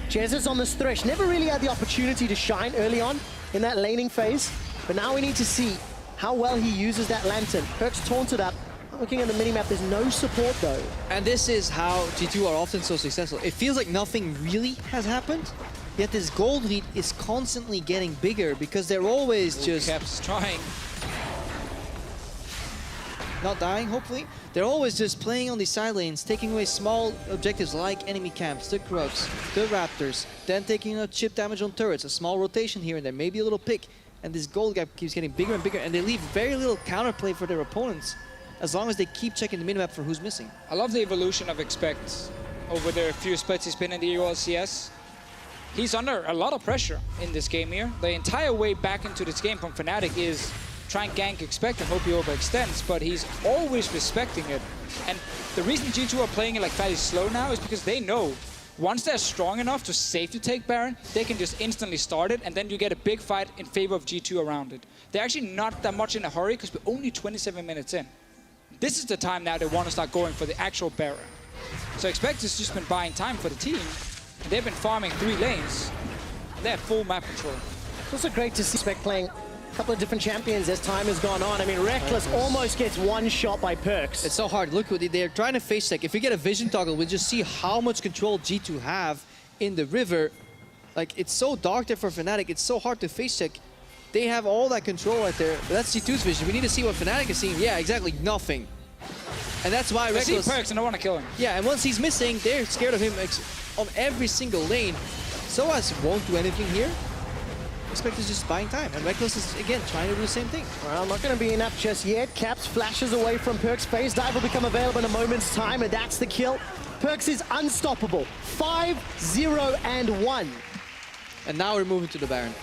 B: Jesiz on this Thresh never really had the opportunity to shine early on in that laning phase, but now we need to see how well he uses that lantern. PerkZ taunted up. Looking at the minimap, there's no support though.
C: And this is how G2 are often so successful. It feels like nothing really has happened, yet this gold lead is constantly getting bigger because they're always just...
A: Caps trying.
C: Not dying, hopefully. They're always just playing on these side lanes, taking away small objectives like enemy camps, the Krugs, the Raptors, then taking out chip damage on turrets, a small rotation here and there, maybe a little pick, and this gold gap keeps getting bigger and bigger, and they leave very little counterplay for their opponents as long as they keep checking the minimap for who's missing.
A: I love the evolution of Expect over the few splits he's been in the EU LCS. He's under a lot of pressure in this game here. The entire way back into this game from Fnatic is try and gank Expect and hope he overextends, but he's always respecting it. And the reason G2 are playing it like fairly slow now is because they know once they're strong enough to safely take Baron, they can just instantly start it, and then you get a big fight in favor of G2 around it. They're actually not that much in a hurry because we're only 27 minutes in. This is the time now they want to start going for the actual Baron. So Expect has just been buying time for the team. They've been farming 3 lanes. They have full map control.
B: It's also great to see Expect playing a couple of different champions as time has gone on. I mean, Rekkles almost gets one shot by PerkZ.
C: It's so hard. Look, they're trying to face check. If we get a vision toggle, we'll just see how much control G2 have in the river. Like, it's so dark there for Fnatic. It's so hard to face check. They have all that control right there. But that's G2's vision. We need to see what Fnatic is seeing. Yeah, exactly. Nothing. And that's why
A: I see
C: Rekkles...
A: PerkZ and I want to kill him.
C: Yeah, and once he's missing, they're scared of him on every single lane. sOAZ won't do anything here. Expect is just buying time, and Rekkles is again trying to do the same thing.
B: Well, not going to be enough just yet. Caps flashes away from PerkZ. Phase dive will become available in a moment's time, and that's the kill. PerkZ is unstoppable. 5-0-1.
C: And now we're moving to the Baron.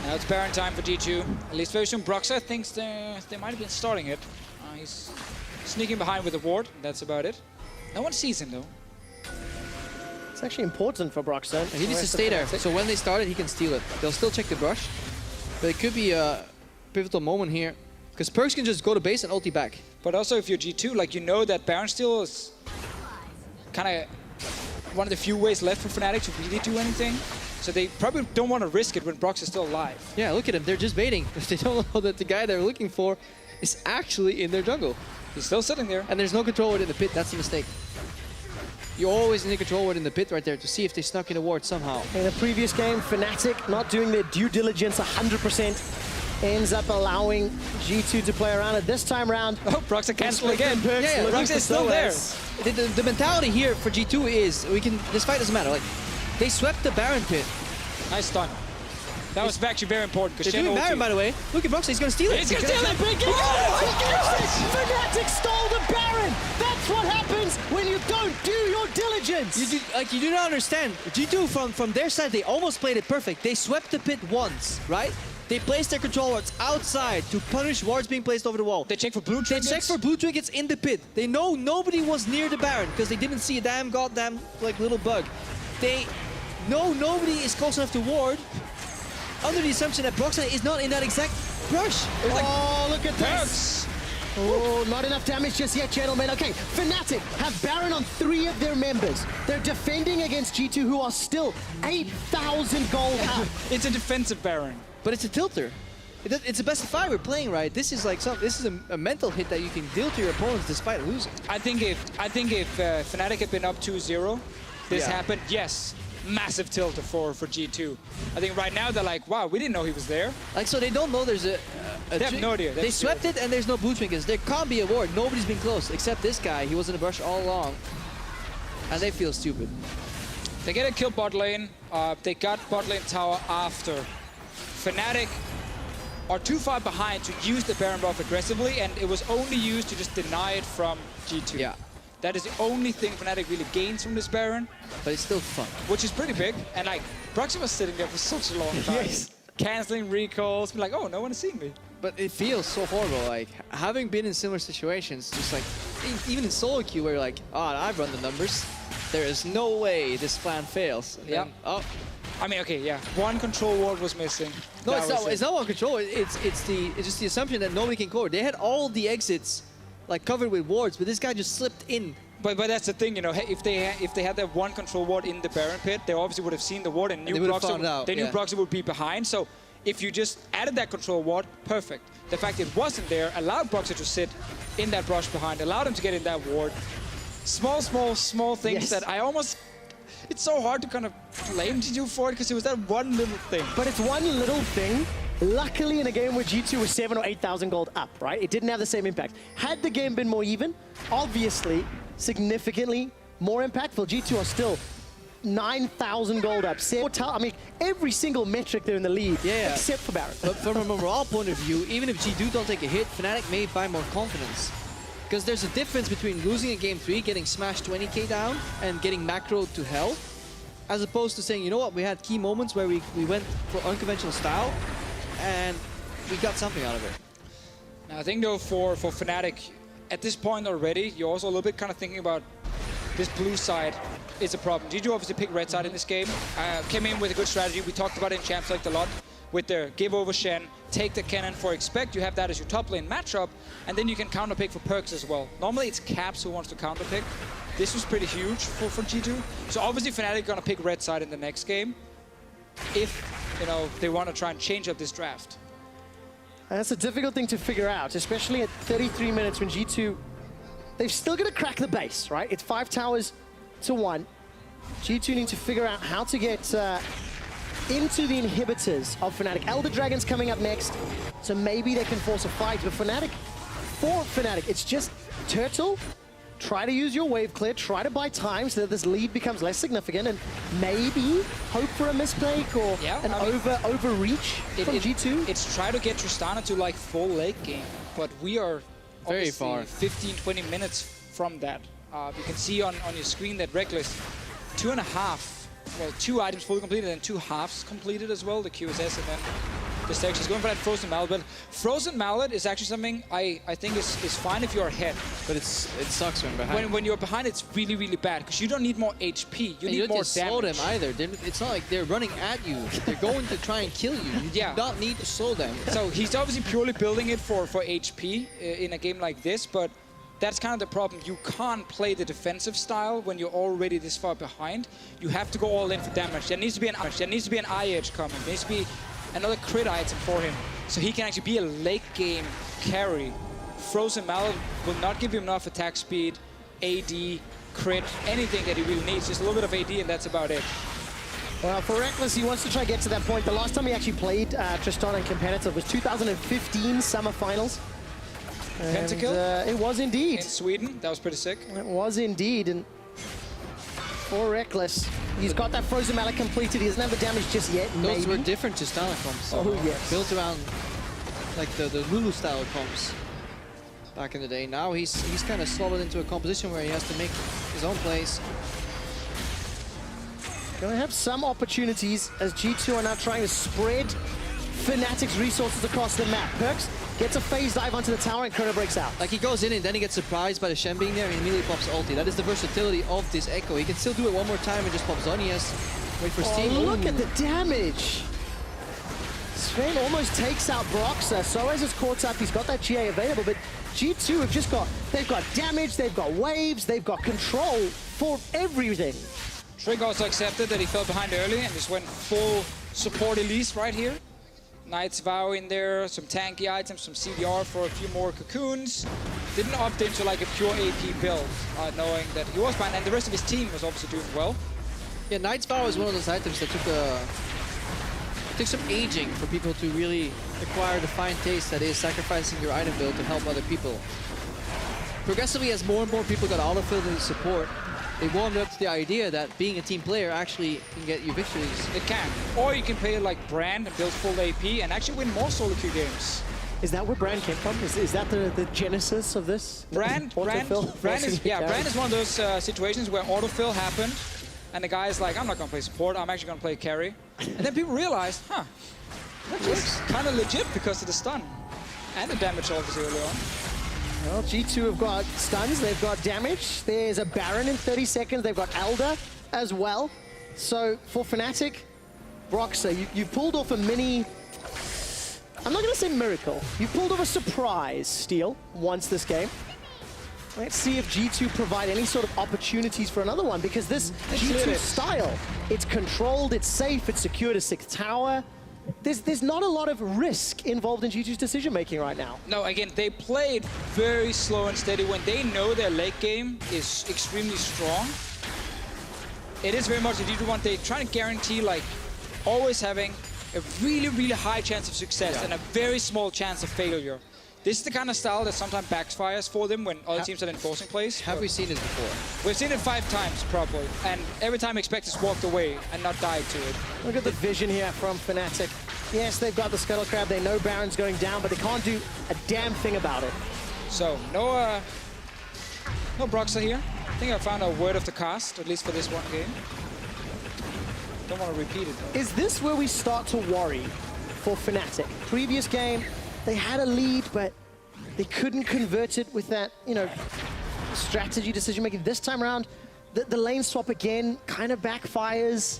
A: Now it's Baron time for G2. At least very soon Broxah thinks they might have been starting it. He's sneaking behind with a ward. That's about it. No one sees him though.
B: It's actually important for Broxah.
C: And he needs to stay there, so when they start it, he can steal it. They'll still check the brush, but it could be a pivotal moment here, because PerkZ can just go to base and ulti back.
A: But also if you're G2, like, you know that Baron steal is kind of one of the few ways left for Fnatic to really do anything. So they probably don't want to risk it when Broxah is still alive.
C: Yeah, look at him, they're just baiting. They don't know that the guy they're looking for is actually in their jungle.
A: He's still sitting there.
C: And there's no control ward in the pit, that's the mistake. You always need a control ward in the pit right there to see if they snuck in a ward somehow.
B: In the previous game, Fnatic not doing their due diligence 100%, ends up allowing G2 to play around it. This time round,
A: oh, Broxah cancelled again.
C: Yeah,
A: Broxah is still there.
C: The mentality here for G2 is, this fight doesn't matter. Like, they swept the Baron pit.
A: Nice stun. That was actually very important because
C: They're doing Baron, by the way. Look at Broxah, he's gonna steal it.
A: He's gonna steal it! Big
B: Fnatic stole the Baron! That's what happens when you don't do your more diligence.
C: You do not understand. G2 from their side, they almost played it perfect. They swept the pit once, right? They placed their control wards outside to punish wards being placed over the wall.
A: They check for blue trinkets.
C: They checked for blue trinkets in the pit. They know nobody was near the Baron because they didn't see a damn goddamn like little bug. They know nobody is close enough to ward under the assumption that Broxah is not in that exact brush.
B: Oh, look at this. Oh, not enough damage just yet, gentlemen. Okay, Fnatic have Baron on 3 of their members. They're defending against G2, who are still 8,000 gold up.
A: It's a defensive Baron.
C: But it's a tilter. It's a best of 5 we're playing, right? This is like a mental hit that you can deal to your opponents despite losing.
A: I think if Fnatic had been up 2-0, this happened. Yes, massive tilter for G2. I think right now they're like, wow, we didn't know he was there.
C: Like, so they don't know there's a
A: they have no idea.
C: They swept it and there's no blue trinkets. There can't be a ward. Nobody's been close except this guy. He was in the brush all along. And they feel stupid.
A: They get a kill bot lane. They got bot lane tower after. Fnatic are too far behind to use the Baron buff aggressively, and it was only used to just deny it from G2.
C: Yeah.
A: That is the only thing Fnatic really gains from this Baron.
C: But it's still fun.
A: Which is pretty big. And like, Broxah was sitting there for such a long time.
B: Yes.
A: Canceling recalls, be like, oh, no one is seeing me.
C: But it feels so horrible, like, having been in similar situations, just like, even in solo queue where you're like, oh, I've run the numbers. There is no way this plan fails.
A: Yeah.
C: Oh.
A: I mean, okay, yeah. One control ward was missing.
C: No, it's not one control. It's just the assumption that nobody can cover. They had all the exits like covered with wards, but this guy just slipped in.
A: But that's the thing, you know. Hey, if they had that one control ward in the Baron pit, they obviously would have seen the ward and knew Broxah would be behind. So if you just added that control ward, perfect. The fact it wasn't there allowed Broxah to sit in that brush behind, allowed him to get in that ward. Small things that I almost. It's so hard to kind of blame G2 for it because it was that one little thing.
B: But it's one little thing. Luckily, in a game where G2 was 7,000 or 8,000 gold up, right? It didn't have the same impact. Had the game been more even, obviously, significantly more impactful. G2 are still 9,000 gold up. I mean, every single metric they're in the lead, except for Baron.
C: But from a morale point of view, even if G2 don't take a hit, Fnatic may find more confidence. Because there's a difference between losing a game 3, getting smashed 20k down, and getting macroed to hell, as opposed to saying, you know what, we had key moments where we went for unconventional style, and we got something out of it.
A: Now, I think though for Fnatic, at this point already, you're also a little bit kind of thinking about this blue side is a problem. G2 obviously picked red side in this game, came in with a good strategy. We talked about it in Champ Select a lot. With their give over Shen, take the Kennen for expect, you have that as your top lane matchup, and then you can counterpick for PerkZ as well. Normally it's Caps who wants to counterpick. This was pretty huge for G2. So obviously Fnatic gonna pick red side in the next game if, you know, they want to try and change up this draft.
B: And that's a difficult thing to figure out, especially at 33 minutes when G2, they've still got to crack the base, right? It's 5 towers to 1. G2 need to figure out how to get into the inhibitors of Fnatic. Elder Dragon's coming up next, so maybe they can force a fight. But for Fnatic, it's just Turtle, try to use your wave clear, try to buy time so that this lead becomes less significant, and maybe hope for a misplake or an overreach from G2.
A: It's try to get Tristana to like full late game, but we are
C: very far.
A: 15-20 minutes from that. You can see on your screen that Rekkles 2.5. Well, 2 items fully completed and 2 halves completed as well, the QSS and then the stage. He's going for that Frozen Mallet, but Frozen Mallet is actually something I think is fine if you're ahead.
C: But it sucks when behind.
A: When you're behind, it's really, really bad, because you don't need more HP, you need more damage.
C: Slow them either. It's not like they're running at you. They're going to try and kill you. You do not need to slow them.
A: So he's obviously purely building it for HP in a game like this, but that's kind of the problem. You can't play the defensive style when you're already this far behind. You have to go all in for damage. There needs to be an eye edge coming. There needs to be another crit item for him, so he can actually be a late game carry. Frozen Mallet will not give him enough attack speed, AD, crit, anything that he really needs. Just a little bit of AD and that's about it.
B: Well, for Rekkles, he wants to try to get to that point. The last time he actually played Tristana in competitive was 2015 Summer Finals.
A: Pentakill?
B: It was indeed.
A: In Sweden, that was pretty sick.
B: It was indeed, and for Rekkles, he's got that Frozen Mallet completed. He doesn't have the damage just yet.
C: Those were different Tristana comps.
B: Oh, yes.
C: Built around like the Lulu style comps back in the day. Now he's kind of slotted into a composition where he has to make his own plays.
B: Gonna have some opportunities as G2 are now trying to spread Fnatic's resources across the map. PerkZ gets a phase dive onto the tower and Krepo breaks out.
C: Like he goes in and then he gets surprised by the Shen being there and immediately pops ulti. That is the versatility of this Ekko. He can still do it one more time and just pop Zonias. Wait for Steam.
B: Look at the damage. Sven almost takes out Broxah. sOAZ is caught up. He's got that GA available, but G2 have just got, they've got damage, they've got waves, they've got control for everything.
A: Trick also accepted that he fell behind early and just went full support Elise right here. Knight's Vow in there, some tanky items, some CDR for a few more cocoons. Didn't opt into like a pure AP build, knowing that he was fine, and the rest of his team was obviously doing well.
C: Yeah, Knight's Vow is one of those items that took some aging for people to really acquire the fine taste that is sacrificing your item build to help other people. Progressively, as more and more people got autofilled in support, they warmed up to the idea that being a team player actually can get you victories.
A: It can. Or you can play like Brand and build full AP and actually win more solo queue games.
B: Is that where Brand came from? Is that the genesis of this?
A: Brand is one of those situations where autofill happened and the guy is like, I'm not going to play support, I'm actually going to play carry. And then people realized, huh, that's kind of legit because of the stun. And the damage obviously early on.
B: Well, G2 have got stuns, they've got damage. There's a Baron in 30 seconds, they've got Elder as well. So for Fnatic, Broxah, you pulled off a mini, I'm not going to say miracle, you pulled off a surprise steal once this game. Let's see if G2 provide any sort of opportunities for another one, because this G2 style, it's controlled, it's safe, it's secured a 6th tower. There's not a lot of risk involved in G2's decision-making right now.
A: No, again, they played very slow and steady when they know their late game is extremely strong. It is very much a G2 one. They're trying to guarantee, like, always having a really, really high chance of success and a very small chance of failure. This is the kind of style that sometimes backfires for them when other teams are enforcing plays.
C: Have we seen this before?
A: We've seen it 5 times, probably. And every time Expectus walked away and not died to it.
B: Look at the vision here from Fnatic. Yes, they've got the Scuttle Crab. They know Baron's going down, but they can't do a damn thing about it.
A: So, no Broxah here. I think I found a word of the cast, at least for this one game. Don't want to repeat it, though.
B: Is this where we start to worry for Fnatic? Previous game, they had a lead, but they couldn't convert it with that, you know, strategy decision-making. This time around, the lane swap again kind of backfires.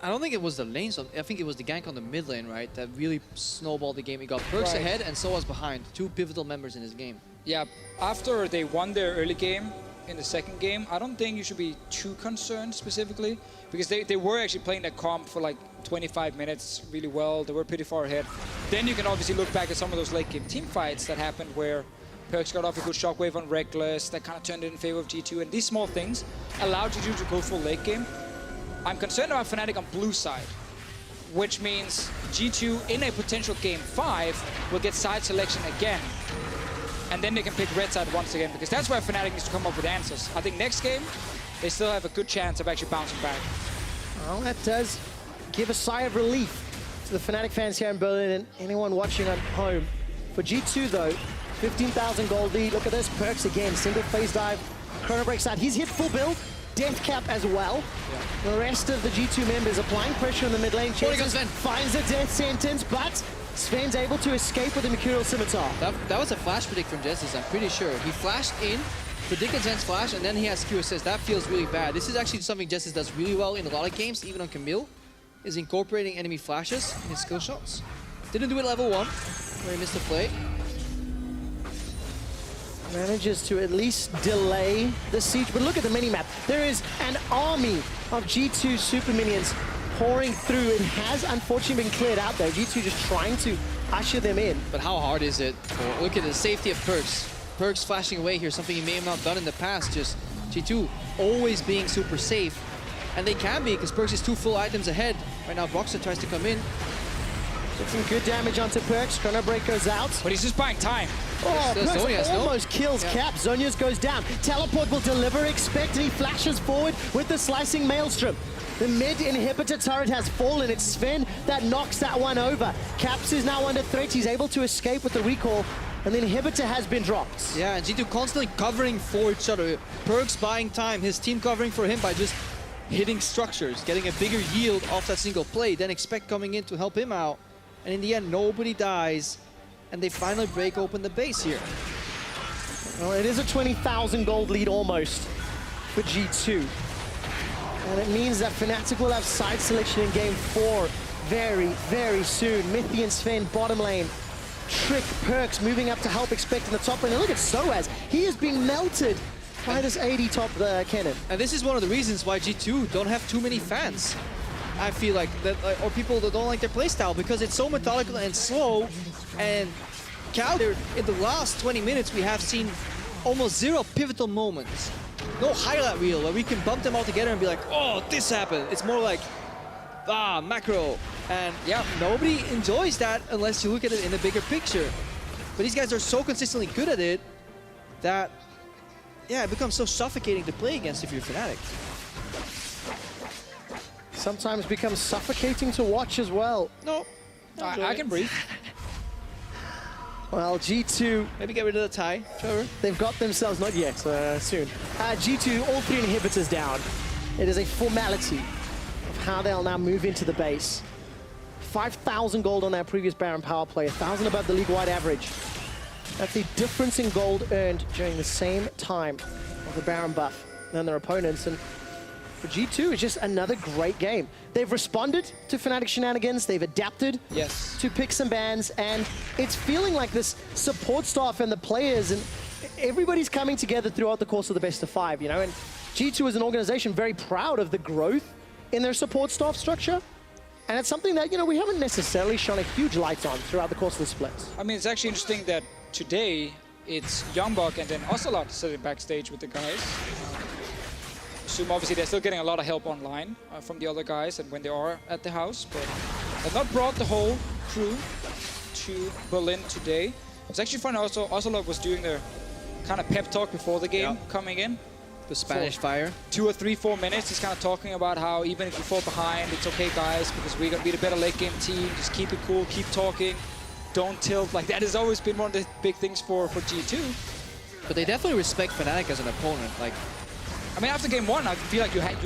C: I don't think it was the lane swap. I think it was the gank on the mid lane, right, that really snowballed the game. He got PerkZ ahead and sOAZ behind. 2 pivotal members in his game.
A: Yeah, after they won their early game in the second game, I don't think you should be too concerned specifically, because they were actually playing that comp for like 25 minutes really well. They were pretty far ahead. Then you can obviously look back at some of those late game team fights that happened where PerkZ got off a good shockwave on Rekkles, that kind of turned it in favor of G2, and these small things allowed G2 to go full late game. I'm concerned about Fnatic on blue side, which means G2 in a potential game 5 will get side selection again. And then they can pick red side once again, because that's where Fnatic needs to come up with answers. I think next game, they still have a good chance of actually bouncing back.
B: Well, that does give a sigh of relief to the Fnatic fans here in Berlin and anyone watching at home. For G2 though, 15,000 gold lead. Look at this, PerkZ again, single phase dive. Chrono breaks out. He's hit full build, death cap as well. The rest of the G2 members applying pressure on the mid lane. Jesiz finds a death sentence, but Sven's able to escape with the Mercurial Scimitar.
C: That was a flash predict from Jesiz, I'm pretty sure. He flashed in, predicted Zen's flash, and then he has Q assist. That feels really bad. This is actually something Jesiz does really well in a lot of games, even on Camille, is incorporating enemy flashes in his skill shots. Didn't do it level 1, where he missed the play.
B: Manages to at least delay the siege, but look at the minimap. There is an army of G2 super minions pouring through. It has unfortunately been cleared out though. G2 just trying to usher them in.
C: But how hard is it? Look at the safety of PerkZ. PerkZ flashing away here, something he may have not done in the past. Just G2 always being super safe. And they can be, because PerkZ is 2 full items ahead. Right now, Broxah tries to come in.
B: Get some good damage onto PerkZ. Chrono break goes out.
A: But he's just buying time.
B: Oh, PerkZ almost kills Cap. Zonias goes down. Teleport will deliver. Expect, and he flashes forward with the slicing maelstrom. The mid inhibitor turret has fallen. It's Sven that knocks that one over. Caps is now under threat. He's able to escape with the recall, and the inhibitor has been dropped.
C: Yeah, and G2 constantly covering for each other. PerkZ buying time, his team covering for him by just hitting structures, getting a bigger yield off that single play, then expect coming in to help him out. And in the end, nobody dies, and they finally break open the base here.
B: Well, it is a 20,000 gold lead almost for G2. And it means that Fnatic will have side selection in game 4 very, very soon. Mithy and Sven bottom lane. Trick, PerkZ moving up to help expect in the top lane. And look at sOAZ. He is being melted by this AD top Kennen.
C: And this is one of the reasons why G2 don't have too many fans. I feel like that, or people that don't like their playstyle, because it's so methodical and slow. And counter in the last 20 minutes, we have seen almost 0 pivotal moments. No highlight reel where we can bump them all together and be like, oh, this happened. It's more like, macro. And yeah, nobody enjoys that unless you look at it in the bigger picture. But these guys are so consistently good at it that, yeah, it becomes so suffocating to play against if you're Fnatic.
B: Sometimes becomes suffocating to watch as well.
C: No,
A: I can breathe.
B: Well, G2,
C: maybe get rid of the tie, Trevor.
B: they've got themselves, not yet, soon. G2, all 3 inhibitors down. It is a formality of how they'll now move into the base. 5,000 gold on their previous Baron power play, 1,000 above the league-wide average. That's the difference in gold earned during the same time of the Baron buff than their opponents. And for G2, it's just another great game. They've responded to Fnatic shenanigans, they've adapted to picks and bans, and it's feeling like this support staff and the players and everybody's coming together throughout the course of the best of 5, you know, and G2 is an organization very proud of the growth in their support staff structure. And it's something that, you know, we haven't necessarily shone a huge light on throughout the course of the splits.
A: I mean, it's actually interesting that today it's Youngbuck and then Ocelot sitting backstage with the guys. Assume obviously they're still getting a lot of help online from the other guys and when they are at the house, but they've not brought the whole crew to Berlin today. It's actually fun also, Ocelot was doing their kind of pep talk before the game coming in.
C: The Spanish fire.
A: 2 or 3, 4 minutes, he's kind of talking about how even if you fall behind, it's okay guys, because we're gonna be the better late game team, just keep it cool, keep talking, don't tilt. Like that has always been one of the big things for G2.
C: But they definitely respect Fnatic as an opponent. Like,
A: I mean, after game 1, I feel like you had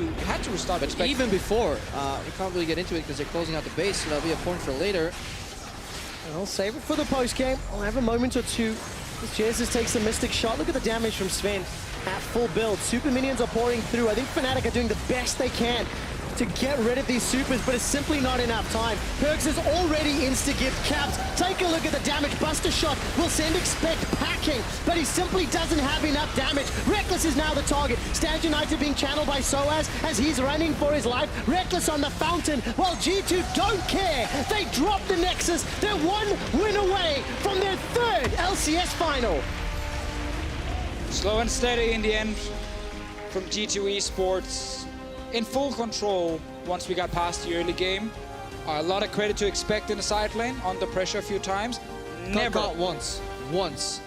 A: to restart.
C: But even before, we can't really get into it because they're closing out the base, so that'll be a point for later.
B: I'll save it for the post-game. I'll have a moment or two. Jesiz takes a mystic shot. Look at the damage from Sven at full build. Super minions are pouring through. I think Fnatic are doing the best they can to get rid of these supers, but it's simply not enough time. PerkZ is already insta-gift capped. Take a look at the damage. Buster shot will send Expect packing, but he simply doesn't have enough damage. Rekkles is now the target. Stand United being channeled by sOAZ as he's running for his life. Rekkles on the fountain, while G2 don't care. They drop the Nexus. They're 1 win away from their 3rd LCS final.
A: Slow and steady in the end from G2 eSports. In full control once we got past the early game. A lot of credit to Expect in the side lane, under pressure a few times. Never.
C: Got once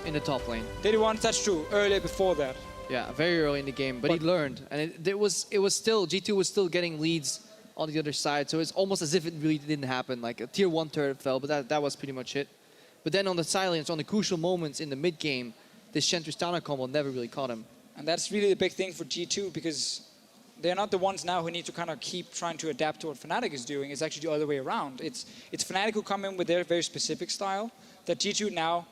C: in the top lane.
A: Did he once? That's true. Earlier before that.
C: Yeah, very early in the game, but he learned. And it was still, G2 was still getting leads on the other side, so it's almost as if it really didn't happen. Like a tier 1 turret fell, but that was pretty much it. But then on the silence, on the crucial moments in the mid game, this Shen Tristana combo never really caught him.
A: And that's really the big thing for G2, because they're not the ones now who need to kind of keep trying to adapt to what Fnatic is doing. It's actually the other way around. It's Fnatic who come in with their very specific style that G2 now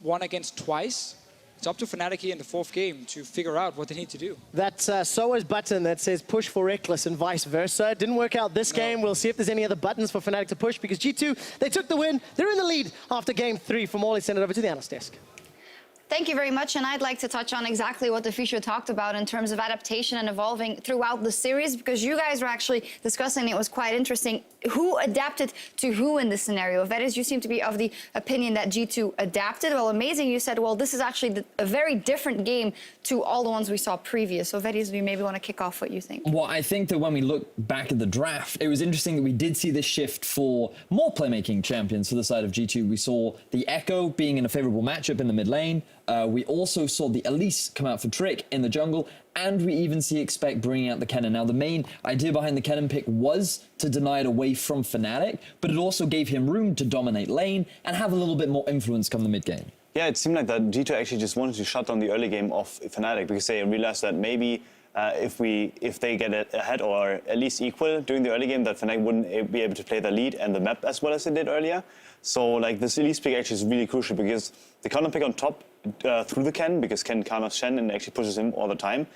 A: won against twice. It's up to Fnatic here in the 4th game to figure out what they need to do.
B: That's sOAZ button that says push for Rekkles and vice versa. It didn't work out this game. We'll see if there's any other buttons for Fnatic to push, because G2, they took the win. They're in the lead after game 3. From all, send it over to the analyst desk.
D: Thank you very much, and I'd like to touch on exactly what Deficio talked about in terms of adaptation and evolving throughout the series, because you guys were actually discussing it was quite interesting. Who adapted to who in this scenario? That is, you seem to be of the opinion that G2 adapted. Well, amazing, you said, well, this is actually a very different game to all the ones we saw previous. So Veris, we maybe want to kick off what you think.
E: Well, I think that when we look back at the draft, it was interesting that we did see this shift for more playmaking champions for the side of G2. We saw the Ekko being in a favorable matchup in the mid lane. We also saw the Elise come out for Trick in the jungle, and we even see Expect bringing out the Kennen. Now, the main idea behind the Kennen pick was to deny it away from Fnatic, but it also gave him room to dominate lane and have a little bit more influence come the mid game.
F: Yeah, it seemed like that G2 actually just wanted to shut down the early game of Fnatic, because they realized that maybe if they get ahead or at least equal during the early game, that Fnatic wouldn't be able to play the lead and the map as well as they did earlier. So like this Elise pick actually is really crucial because they can't pick on top through the Kennen because Kennen counters Shen and actually pushes him all the time.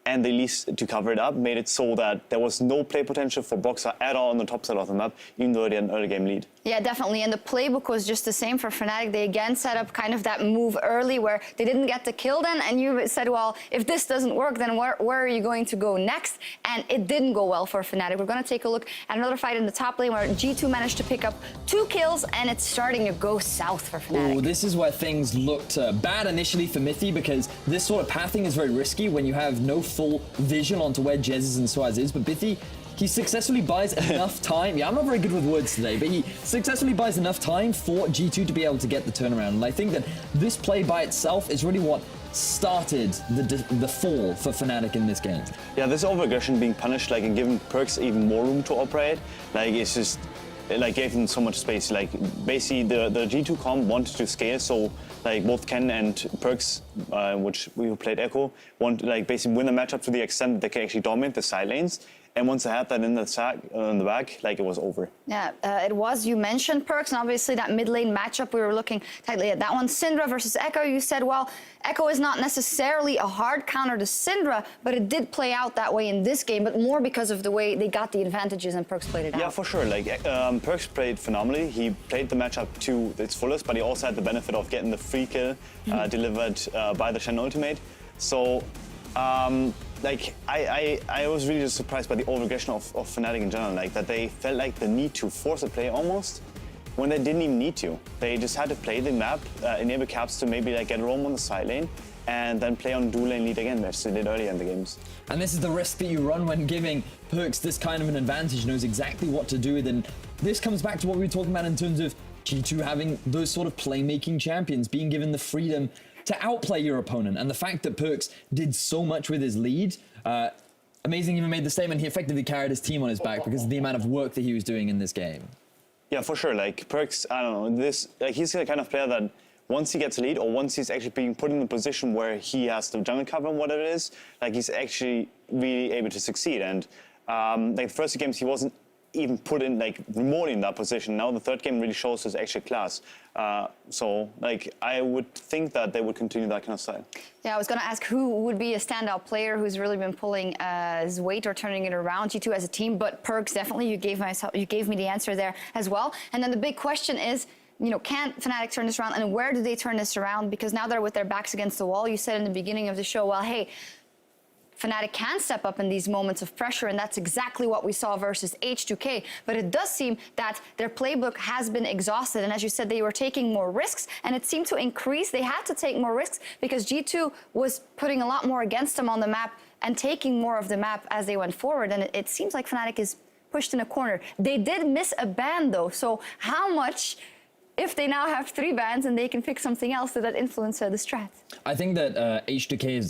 F: And the Elise, to cover it up, made it so that there was no play potential for Broxah at all on the top side of the map, even though they had an early game lead.
D: Yeah, definitely. And the playbook was just the same for Fnatic. They again set up kind of that move early where they didn't get the kill then. And you said, well, if this doesn't work, then where are you going to go next? And it didn't go well for Fnatic. We're going to take a look at another fight in the top lane where G2 managed to pick up 2 kills, and it's starting to go south for Fnatic.
E: Oh, this is where things looked bad initially for Mithy, because this sort of pathing is very risky when you have no full vision onto where Jesiz and sOAZ is. But Mithy, he successfully buys enough time. Yeah, I'm not very good with words today, but he successfully buys enough time for G2 to be able to get the turnaround. And I think that this play by itself is really what started the fall for Fnatic in this game.
F: Yeah, this over-aggression being punished, like, and giving PerkZ even more room to operate, like, it's just, it, like, gave him so much space. Like, basically, the G2 comp wanted to scale, so, like, both Kennen and PerkZ, which we played Ekko, want to, like, basically win the matchup to the extent that they can actually dominate the side lanes. And once they had that in the back, like, it was over.
D: Yeah, it was. You mentioned PerkZ, and obviously that mid lane matchup, we were looking tightly at that one. Syndra versus Ekko, you said, well, Ekko is not necessarily a hard counter to Syndra, but it did play out that way in this game, but more because of the way they got the advantages and PerkZ played it out.
F: Yeah, for sure. Like, PerkZ played phenomenally. He played the matchup to its fullest, but he also had the benefit of getting the free kill delivered by the Shen ultimate. So, like, I was really just surprised by the over-aggression of Fnatic in general, like that they felt like the need to force a play almost when they didn't even need to. They just had to play the map, enable caps to maybe like get roam on the side lane, and then play on dual lane lead again, as they did earlier in the games.
E: And this is the risk that you run when giving PerkZ this kind of an advantage, knows exactly what to do with. And this comes back to what we were talking about in terms of G2 having those sort of playmaking champions, being given the freedom to outplay your opponent. And the fact that PerkZ did so much with his lead, Amazing even made the statement he effectively carried his team on his back because of the amount of work that he was doing in this game.
F: Yeah, for sure. Like, PerkZ, I don't know, this, like, he's the kind of player that once he gets a lead or once he's actually being put in a position where he has the jungle cover and whatever it is, like, he's actually really able to succeed. And like, the first 2 games he wasn't even put in, like, remotely in that position. Now the 3rd game really shows his actual class. So, like, I would think that they would continue that kind of style.
D: Yeah, I was going to ask who would be a standout player who's really been pulling his weight or turning it around, G2 as a team, but PerkZ definitely, you gave me the answer there as well. And then the big question is, you know, can Fnatic turn this around, and where do they turn this around? Because now they're with their backs against the wall. You said in the beginning of the show, well, hey, Fnatic can step up in these moments of pressure, and that's exactly what we saw versus H2K. But it does seem that their playbook has been exhausted, and as you said, they were taking more risks, and it seemed to increase. They had to take more risks because G2 was putting a lot more against them on the map and taking more of the map as they went forward, and it seems like Fnatic is pushed in a corner. They did miss a ban, though, so how much, if they now have 3 bans and they can pick something else, did that influence the strat?
E: I think that Fnatic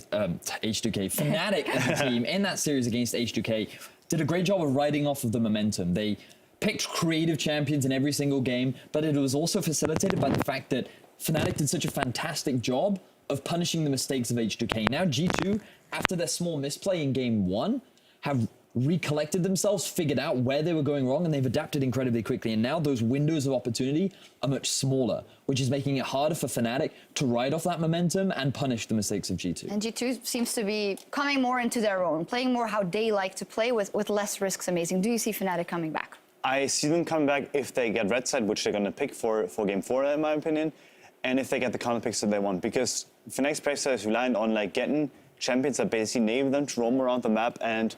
E: as a team in that series against H2K did a great job of riding off of the momentum. They picked creative champions in every single game, but it was also facilitated by the fact that Fnatic did such a fantastic job of punishing the mistakes of H2K. Now G2, after their small misplay in game 1, have recollected themselves, figured out where they were going wrong, and they've adapted incredibly quickly. And now those windows of opportunity are much smaller, which is making it harder for Fnatic to ride off that momentum and punish the mistakes of G2.
D: And G2 seems to be coming more into their own, playing more how they like to play with less risks. Amazing. Do you see Fnatic coming back?
F: I see them coming back if they get red side, which they're going to pick for game 4, in my opinion, and if they get the counter picks that they want. Because Fnatic's playstyle is reliant on, like, getting champions that basically enable them to roam around the map and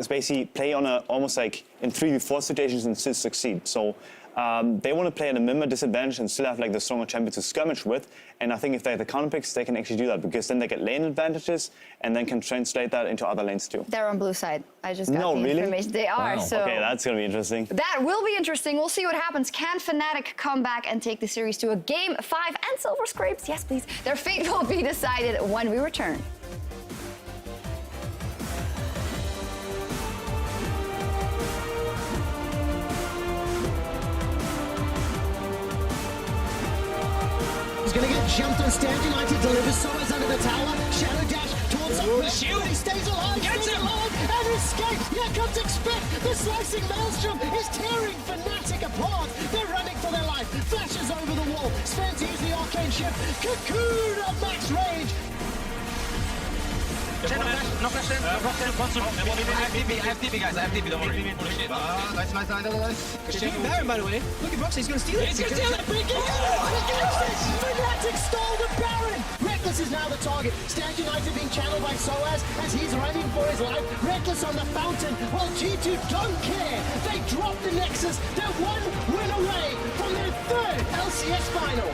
F: basically play on almost like in 3v4 situations and still succeed. So they want to play at a minimum disadvantage and still have like the stronger champions to skirmish with. And I think if they have the counter picks, they can actually do that because then they get lane advantages and then can translate that into other lanes too.
D: They're on blue side. I just got the information. They are.
E: Wow.
D: So
F: okay, that's going to be interesting.
D: that will be interesting. We'll see what happens. Can Fnatic come back and take the series to a game 5 and silver scrapes? Yes, please. Their fate will be decided when we return.
B: He's going to get jumped on stage. United delivers sOAZ under the tower. Shadow dash towards a break, but he stays alive, and escapes. Here comes Expect. The slicing maelstrom is tearing Fnatic apart. They're running for their life. Flashes over the wall. Sven to use the arcane shift. Cocoon at max range.
G: No flash in. I have TP, guys. I have TP, don't worry.
C: They're getting Baron, by the way. Look at Broxah, he's gonna steal it.
A: He's gonna steal it.
B: Fnatic stole the Baron. Rekkles is now the target. Stand United being channeled by sOAZ as he's running for his life. Rekkles on the fountain while G2 don't care. They drop the Nexus. They're one win away from their third LCS final.